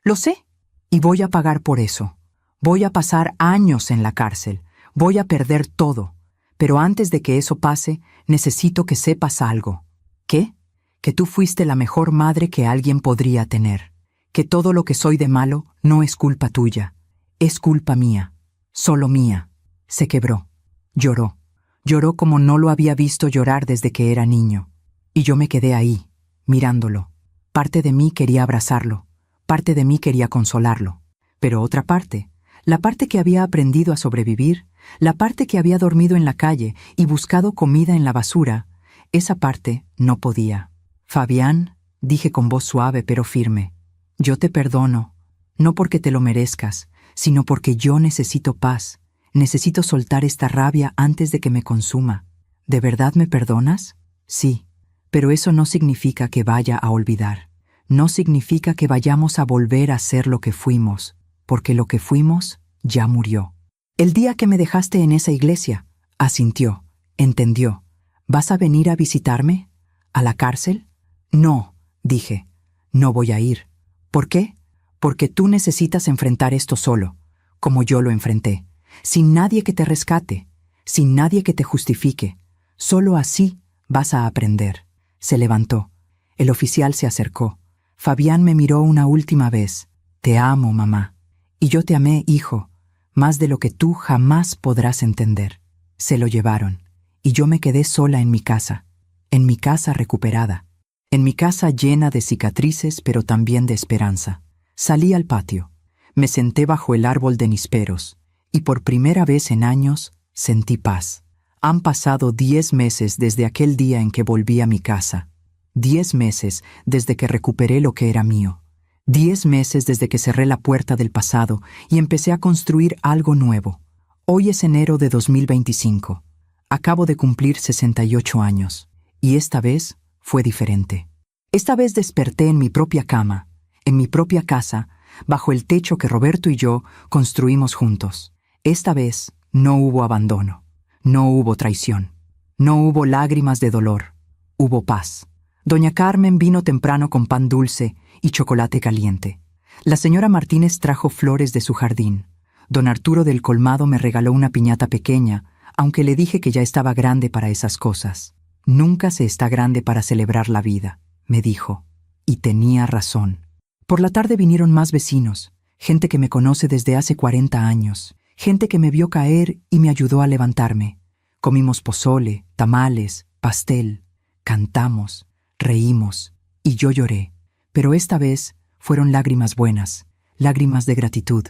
Lo sé, y voy a pagar por eso. Voy a pasar años en la cárcel. Voy a perder todo. Pero antes de que eso pase, necesito que sepas algo. ¿Qué? Que tú fuiste la mejor madre que alguien podría tener. Que todo lo que soy de malo no es culpa tuya. Es culpa mía. Solo mía. Se quebró. Lloró. Lloró como no lo había visto llorar desde que era niño. Y yo me quedé ahí, mirándolo. Parte de mí quería abrazarlo. Parte de mí quería consolarlo. Pero otra parte, la parte que había aprendido a sobrevivir, la parte que había dormido en la calle y buscado comida en la basura, esa parte no podía. «Fabián», dije con voz suave pero firme, «yo te perdono, no porque te lo merezcas, sino porque yo necesito paz, necesito soltar esta rabia antes de que me consuma. ¿De verdad me perdonas?» «Sí, pero eso no significa que vaya a olvidar. No significa que vayamos a volver a ser lo que fuimos, porque lo que fuimos ya murió». «El día que me dejaste en esa iglesia», asintió, entendió. «¿Vas a venir a visitarme? ¿A la cárcel?» «No», dije, «no voy a ir». «¿Por qué?» «Porque tú necesitas enfrentar esto solo, como yo lo enfrenté, sin nadie que te rescate, sin nadie que te justifique. Solo así vas a aprender». Se levantó. El oficial se acercó. Fabián me miró una última vez. «Te amo, mamá. Y yo te amé, hijo, más de lo que tú jamás podrás entender». Se lo llevaron, y yo me quedé sola en mi casa recuperada, en mi casa llena de cicatrices pero también de esperanza. Salí al patio, me senté bajo el árbol de nísperos, y por primera vez en años sentí paz. Han pasado 10 meses desde aquel día en que volví a mi casa. 10 meses desde que recuperé lo que era mío. 10 meses desde que cerré la puerta del pasado y empecé a construir algo nuevo. Hoy es enero de 2025. Acabo de cumplir 68 años. Y esta vez fue diferente. Esta vez desperté en mi propia cama, en mi propia casa, bajo el techo que Roberto y yo construimos juntos. Esta vez no hubo abandono, no hubo traición, no hubo lágrimas de dolor, hubo paz. Doña Carmen vino temprano con pan dulce y chocolate caliente. La señora Martínez trajo flores de su jardín. Don Arturo del colmado me regaló una piñata pequeña, aunque le dije que ya estaba grande para esas cosas. Nunca se está grande para celebrar la vida, me dijo. Y tenía razón. Por la tarde vinieron más vecinos, gente que me conoce desde hace 40 años, gente que me vio caer y me ayudó a levantarme. Comimos pozole, tamales, pastel, cantamos, reímos, y yo lloré. Pero esta vez fueron lágrimas buenas, lágrimas de gratitud,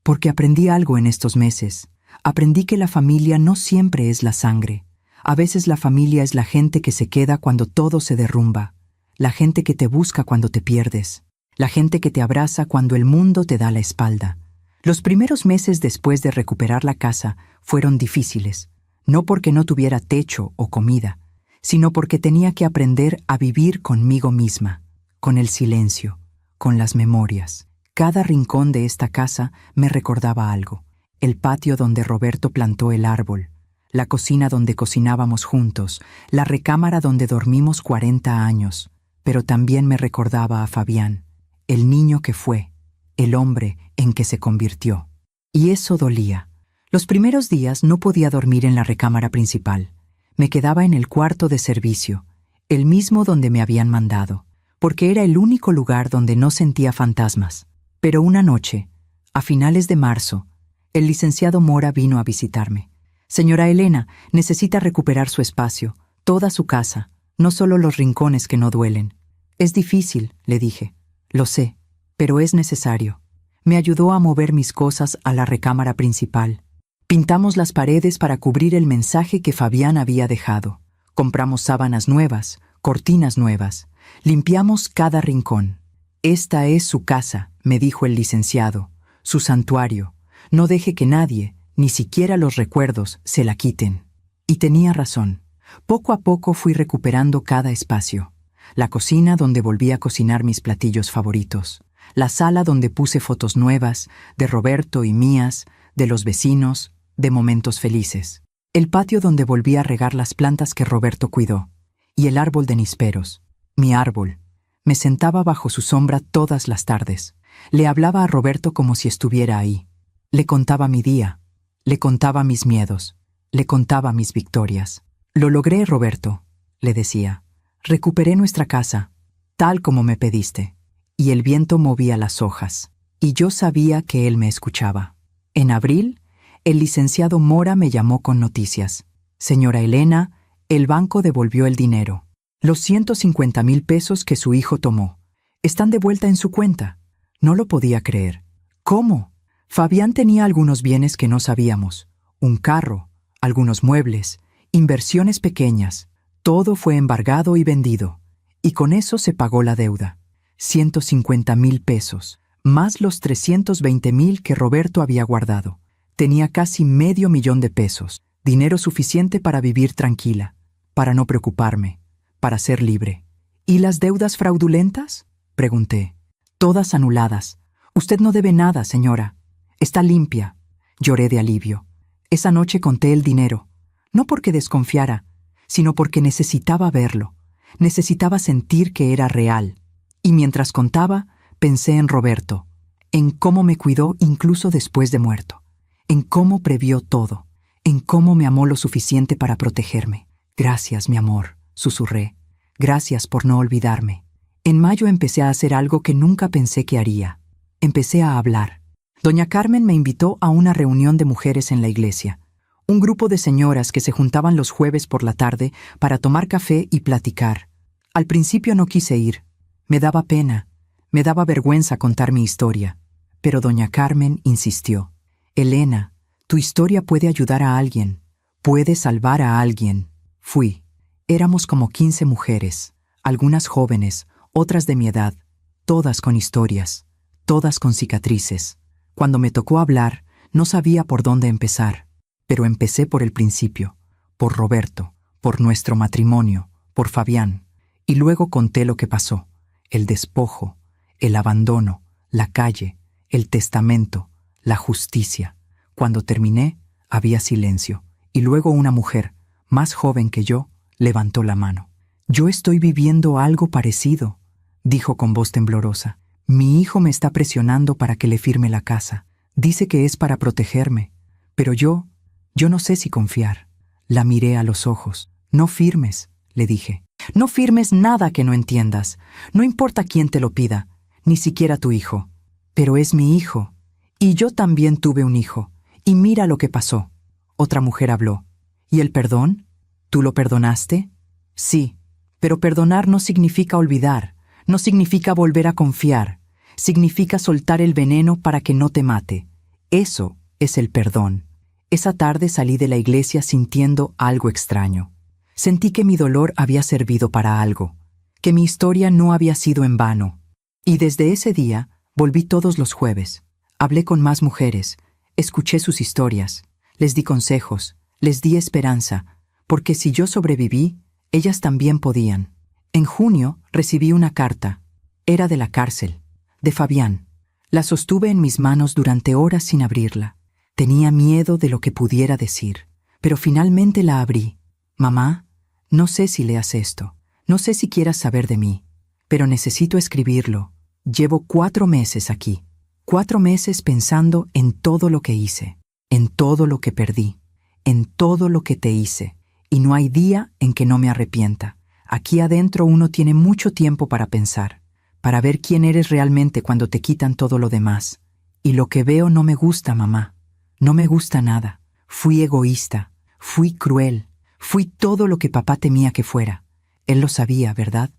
porque aprendí algo en estos meses. Aprendí que la familia no siempre es la sangre. A veces la familia es la gente que se queda cuando todo se derrumba, la gente que te busca cuando te pierdes, la gente que te abraza cuando el mundo te da la espalda. Los primeros meses después de recuperar la casa fueron difíciles, no porque no tuviera techo o comida, sino porque tenía que aprender a vivir conmigo misma, con el silencio, con las memorias. Cada rincón de esta casa me recordaba algo. El patio donde Roberto plantó el árbol, la cocina donde cocinábamos juntos, la recámara donde dormimos 40 años, pero también me recordaba a Fabián, el niño que fue, el hombre en que se convirtió. Y eso dolía. Los primeros días no podía dormir en la recámara principal. Me quedaba en el cuarto de servicio, el mismo donde me habían mandado, porque era el único lugar donde no sentía fantasmas. Pero una noche, a finales de marzo, el licenciado Mora vino a visitarme. Señora Elena, necesita recuperar su espacio, toda su casa, no solo los rincones que no duelen. Es difícil, le dije. Lo sé, pero es necesario. Me ayudó a mover mis cosas a la recámara principal. Pintamos las paredes para cubrir el mensaje que Fabián había dejado. Compramos sábanas nuevas, cortinas nuevas. Limpiamos cada rincón. Esta es su casa, me dijo el licenciado, su santuario. No deje que nadie, ni siquiera los recuerdos, se la quiten. Y tenía razón. Poco a poco fui recuperando cada espacio. La cocina donde volví a cocinar mis platillos favoritos. La sala donde puse fotos nuevas, de Roberto y mías, de los vecinos, de momentos felices. El patio donde volví a regar las plantas que Roberto cuidó. Y el árbol de nísperos, mi árbol. Me sentaba bajo su sombra todas las tardes. Le hablaba a Roberto como si estuviera ahí. Le contaba mi día. Le contaba mis miedos. Le contaba mis victorias. Lo logré, Roberto, le decía. Recuperé nuestra casa, tal como me pediste. Y el viento movía las hojas. Y yo sabía que él me escuchaba. En abril, el licenciado Mora me llamó con noticias. Señora Elena, el banco devolvió el dinero. Los 150,000 pesos que su hijo tomó. Están de vuelta en su cuenta. No lo podía creer. ¿Cómo? Fabián tenía algunos bienes que no sabíamos. Un carro, algunos muebles, inversiones pequeñas. Todo fue embargado y vendido. Y con eso se pagó la deuda. 150,000 pesos, más los 320,000 que Roberto había guardado. Tenía casi $500,000 de pesos. Dinero suficiente para vivir tranquila, para no preocuparme, para ser libre. ¿Y las deudas fraudulentas? Pregunté. Todas anuladas. Usted no debe nada, señora. Está limpia. Lloré de alivio. Esa noche conté el dinero, no porque desconfiara, sino porque necesitaba verlo. Necesitaba sentir que era real. Y mientras contaba, pensé en Roberto, en cómo me cuidó incluso después de muerto, en cómo previó todo, en cómo me amó lo suficiente para protegerme. Gracias, mi amor, susurré. Gracias por no olvidarme. En mayo empecé a hacer algo que nunca pensé que haría. Empecé a hablar. Doña Carmen me invitó a una reunión de mujeres en la iglesia. Un grupo de señoras que se juntaban los jueves por la tarde para tomar café y platicar. Al principio no quise ir. Me daba pena, me daba vergüenza contar mi historia. Pero doña Carmen insistió. Elena, tu historia puede ayudar a alguien, puede salvar a alguien. Fui. Éramos como 15 mujeres, algunas jóvenes, otras de mi edad, todas con historias, todas con cicatrices. Cuando me tocó hablar, no sabía por dónde empezar, pero empecé por el principio, por Roberto, por nuestro matrimonio, por Fabián, y luego conté lo que pasó, el despojo, el abandono, la calle, el testamento, la justicia. Cuando terminé, había silencio, y luego una mujer, más joven que yo, levantó la mano. Yo estoy viviendo algo parecido, dijo con voz temblorosa. Mi hijo me está presionando para que le firme la casa. Dice que es para protegerme, pero yo no sé si confiar. La miré a los ojos. No firmes, le dije. No firmes nada que no entiendas. No importa quién te lo pida, ni siquiera tu hijo. Pero es mi hijo. Y yo también tuve un hijo. Y mira lo que pasó. Otra mujer habló. ¿Y el perdón? ¿Tú lo perdonaste? Sí, pero perdonar no significa olvidar, no significa volver a confiar, significa soltar el veneno para que no te mate. Eso es el perdón. Esa tarde salí de la iglesia sintiendo algo extraño. Sentí que mi dolor había servido para algo, que mi historia no había sido en vano. Y desde ese día volví todos los jueves. Hablé con más mujeres, escuché sus historias, les di consejos, les di esperanza, porque si yo sobreviví, ellas también podían. En junio recibí una carta. Era de la cárcel, de Fabián. La sostuve en mis manos durante horas sin abrirla. Tenía miedo de lo que pudiera decir, pero finalmente la abrí. Mamá, no sé si leas esto, no sé si quieras saber de mí, pero necesito escribirlo. Llevo 4 meses aquí, 4 meses pensando en todo lo que hice, en todo lo que perdí, en todo lo que te hice, y no hay día en que no me arrepienta. Aquí adentro uno tiene mucho tiempo para pensar, para ver quién eres realmente cuando te quitan todo lo demás. Y lo que veo no me gusta, mamá. No me gusta nada. Fui egoísta, fui cruel, fui todo lo que papá temía que fuera. Él lo sabía, ¿verdad?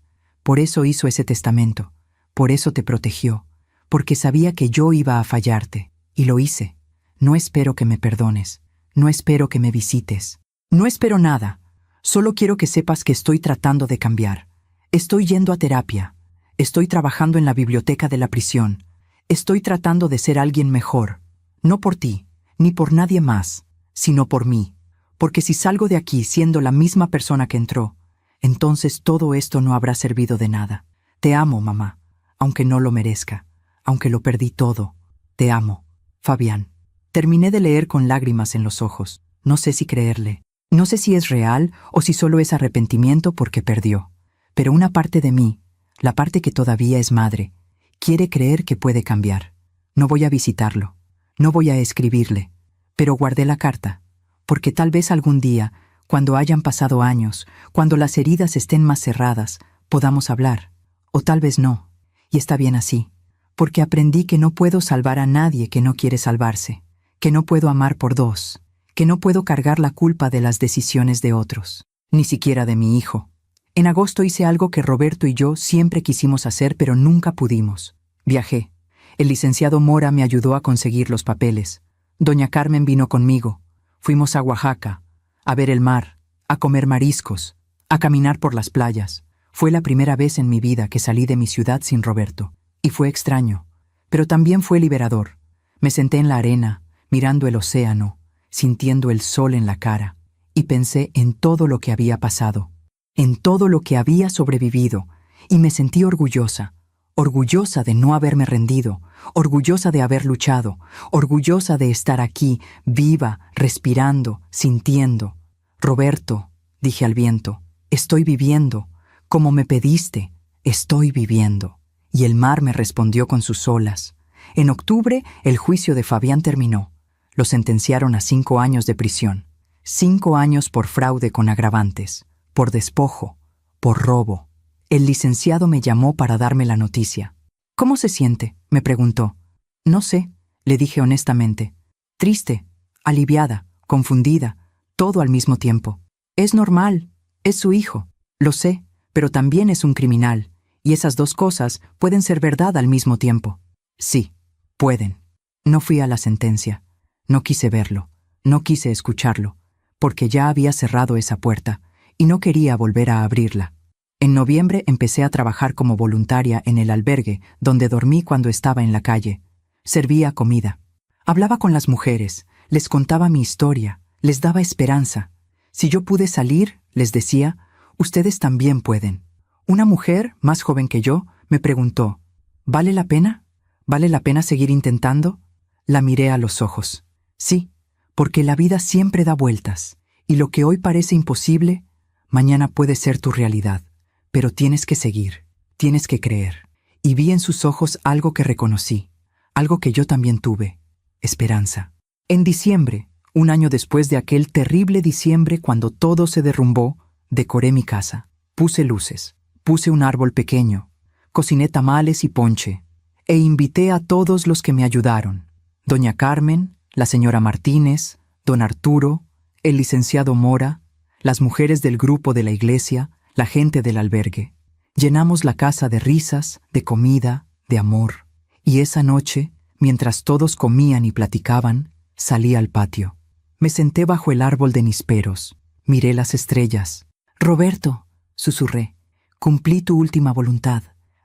Por eso hizo ese testamento, por eso te protegió, porque sabía que yo iba a fallarte, y lo hice. No espero que me perdones, no espero que me visites, no espero nada. Solo quiero que sepas que estoy tratando de cambiar. Estoy yendo a terapia, estoy trabajando en la biblioteca de la prisión, estoy tratando de ser alguien mejor, no por ti, ni por nadie más, sino por mí, porque si salgo de aquí siendo la misma persona que entró, entonces todo esto no habrá servido de nada. Te amo, mamá, aunque no lo merezca, aunque lo perdí todo. Te amo, Fabián. Terminé de leer con lágrimas en los ojos. No sé si creerle. No sé si es real o si solo es arrepentimiento porque perdió. Pero una parte de mí, la parte que todavía es madre, quiere creer que puede cambiar. No voy a visitarlo, no voy a escribirle, pero guardé la carta, porque tal vez algún día, cuando hayan pasado años, cuando las heridas estén más cerradas, podamos hablar. O tal vez no, y está bien así, porque aprendí que no puedo salvar a nadie que no quiere salvarse, que no puedo amar por dos, que no puedo cargar la culpa de las decisiones de otros, ni siquiera de mi hijo. En agosto hice algo que Roberto y yo siempre quisimos hacer, pero nunca pudimos. Viajé. El licenciado Mora me ayudó a conseguir los papeles. Doña Carmen vino conmigo. Fuimos a Oaxaca, a ver el mar, a comer mariscos, a caminar por las playas. Fue la primera vez en mi vida que salí de mi ciudad sin Roberto. Y fue extraño, pero también fue liberador. Me senté en la arena, mirando el océano, sintiendo el sol en la cara, y pensé en todo lo que había pasado, en todo lo que había sobrevivido, y me sentí orgullosa, orgullosa de no haberme rendido, orgullosa de haber luchado, orgullosa de estar aquí, viva, respirando, sintiendo. Roberto, dije al viento, estoy viviendo, como me pediste, estoy viviendo. Y el mar me respondió con sus olas. En octubre, el juicio de Fabián terminó. Lo sentenciaron a 5 años de prisión. 5 años por fraude con agravantes, por despojo, por robo. El licenciado me llamó para darme la noticia. ¿Cómo se siente?, me preguntó. No sé, le dije honestamente. Triste, aliviada, confundida, todo al mismo tiempo. Es normal, es su hijo, lo sé, pero también es un criminal, y esas dos cosas pueden ser verdad al mismo tiempo. Sí, pueden. No fui a la sentencia. No quise verlo, no quise escucharlo, porque ya había cerrado esa puerta y no quería volver a abrirla. En noviembre empecé a trabajar como voluntaria en el albergue donde dormí cuando estaba en la calle. Servía comida. Hablaba con las mujeres, les contaba mi historia, les daba esperanza. Si yo pude salir, les decía, ustedes también pueden. Una mujer, más joven que yo, me preguntó, ¿vale la pena? ¿Vale la pena seguir intentando? La miré a los ojos. Sí, porque la vida siempre da vueltas, y lo que hoy parece imposible, mañana puede ser tu realidad. Pero tienes que seguir, tienes que creer. Y vi en sus ojos algo que reconocí, algo que yo también tuve. esperanza. En diciembre, un año después de aquel terrible diciembre cuando todo se derrumbó, decoré mi casa. Puse luces, puse un árbol pequeño, cociné tamales y ponche, e invité a todos los que me ayudaron. Doña Carmen, la señora Martínez, don Arturo, el licenciado Mora, las mujeres del grupo de la iglesia, la gente del albergue. Llenamos la casa de risas, de comida, de amor. Y esa noche, mientras todos comían y platicaban, salí al patio. Me senté bajo el árbol de nísperos. Miré las estrellas. «Roberto», susurré, «cumplí tu última voluntad.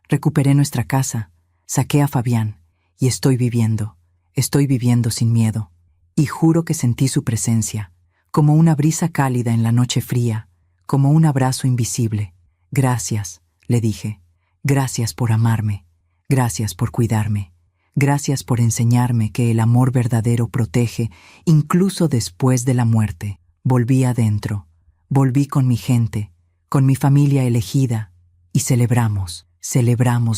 Recuperé nuestra casa, saqué a Fabián, y estoy viviendo sin miedo. Y juro que sentí su presencia, como una brisa cálida en la noche fría, como un abrazo invisible. Gracias», le dije, «gracias por amarme, gracias por cuidarme, gracias por enseñarme que el amor verdadero protege incluso después de la muerte». Volví adentro, volví con mi gente, con mi familia elegida, y celebramos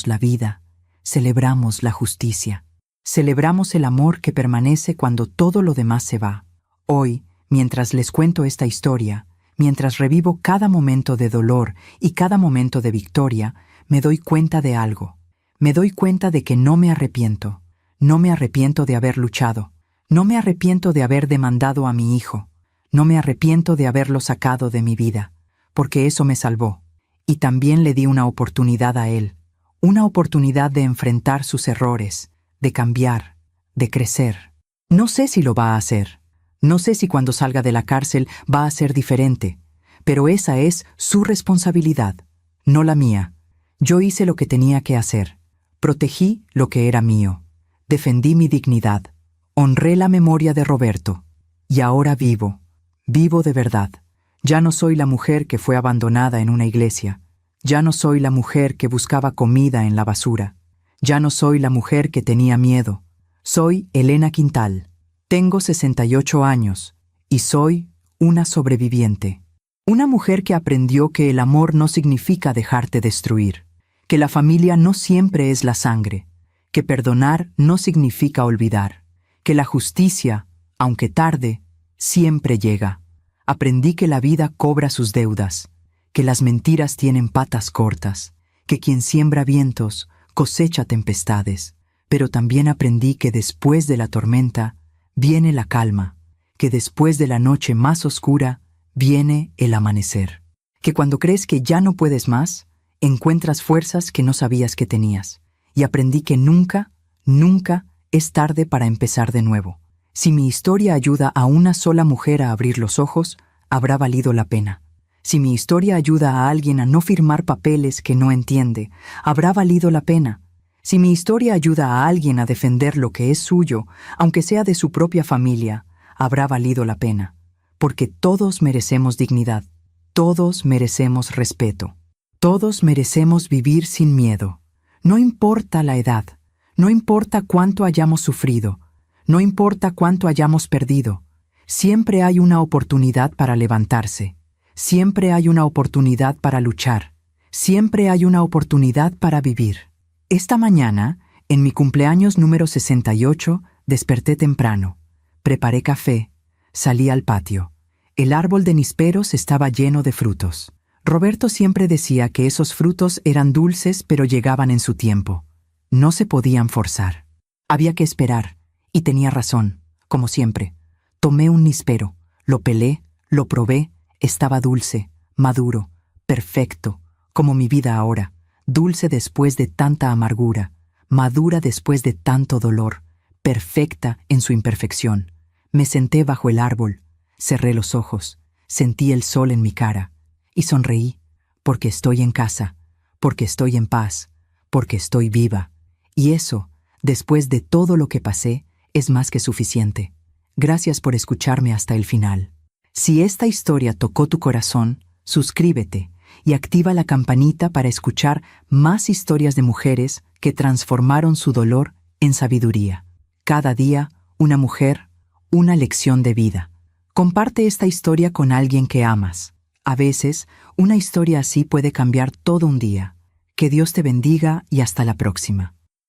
la vida, celebramos la justicia, celebramos el amor que permanece cuando todo lo demás se va. Hoy, mientras les cuento esta historia, mientras revivo cada momento de dolor y cada momento de victoria, me doy cuenta de algo. Me doy cuenta de que no me arrepiento. No me arrepiento de haber luchado. No me arrepiento de haber demandado a mi hijo. No me arrepiento de haberlo sacado de mi vida, porque eso me salvó. Y también le di una oportunidad a él. Una oportunidad de enfrentar sus errores, de cambiar, de crecer. No sé si lo va a hacer. No sé si cuando salga de la cárcel va a ser diferente, pero esa es su responsabilidad, no la mía. Yo hice lo que tenía que hacer. Protegí lo que era mío. Defendí mi dignidad. Honré la memoria de Roberto. Y ahora vivo de verdad. Ya no soy la mujer que fue abandonada en una iglesia. Ya no soy la mujer que buscaba comida en la basura. Ya no soy la mujer que tenía miedo. Soy Elena Quintal. Tengo 68 años y soy una sobreviviente. Una mujer que aprendió que el amor no significa dejarte destruir, que la familia no siempre es la sangre, que perdonar no significa olvidar, que la justicia, aunque tarde, siempre llega. Aprendí que la vida cobra sus deudas, que las mentiras tienen patas cortas, que quien siembra vientos cosecha tempestades, pero también aprendí que después de la tormenta viene la calma, que después de la noche más oscura viene el amanecer, que cuando crees que ya no puedes más, encuentras fuerzas que no sabías que tenías, y aprendí que nunca es tarde para empezar de nuevo. Si mi historia ayuda a una sola mujer a abrir los ojos, habrá valido la pena. Si mi historia ayuda a alguien a no firmar papeles que no entiende, habrá valido la pena. Si mi historia ayuda a alguien a defender lo que es suyo, aunque sea de su propia familia, habrá valido la pena. Porque todos merecemos dignidad, todos merecemos respeto, todos merecemos vivir sin miedo. No importa la edad, no importa cuánto hayamos sufrido, no importa cuánto hayamos perdido, siempre hay una oportunidad para levantarse, siempre hay una oportunidad para luchar, siempre hay una oportunidad para vivir. Esta mañana, en mi cumpleaños número 68, desperté temprano, preparé café, salí al patio. El árbol de nísperos estaba lleno de frutos. Roberto siempre decía que esos frutos eran dulces pero llegaban en su tiempo. No se podían forzar. Había que esperar, y tenía razón, como siempre. Tomé un níspero, lo pelé, lo probé, estaba dulce, maduro, perfecto, como mi vida ahora, dulce después de tanta amargura, madura después de tanto dolor, perfecta en su imperfección. Me senté bajo el árbol, cerré los ojos, sentí el sol en mi cara, y sonreí, porque estoy en casa, porque estoy en paz, porque estoy viva. Y eso, después de todo lo que pasé, es más que suficiente. Gracias por escucharme hasta el final. Si esta historia tocó tu corazón, suscríbete y activa la campanita para escuchar más historias de mujeres que transformaron su dolor en sabiduría. Cada día, una mujer, una lección de vida. Comparte esta historia con alguien que amas. A veces, una historia así puede cambiar todo un día. Que Dios te bendiga y hasta la próxima.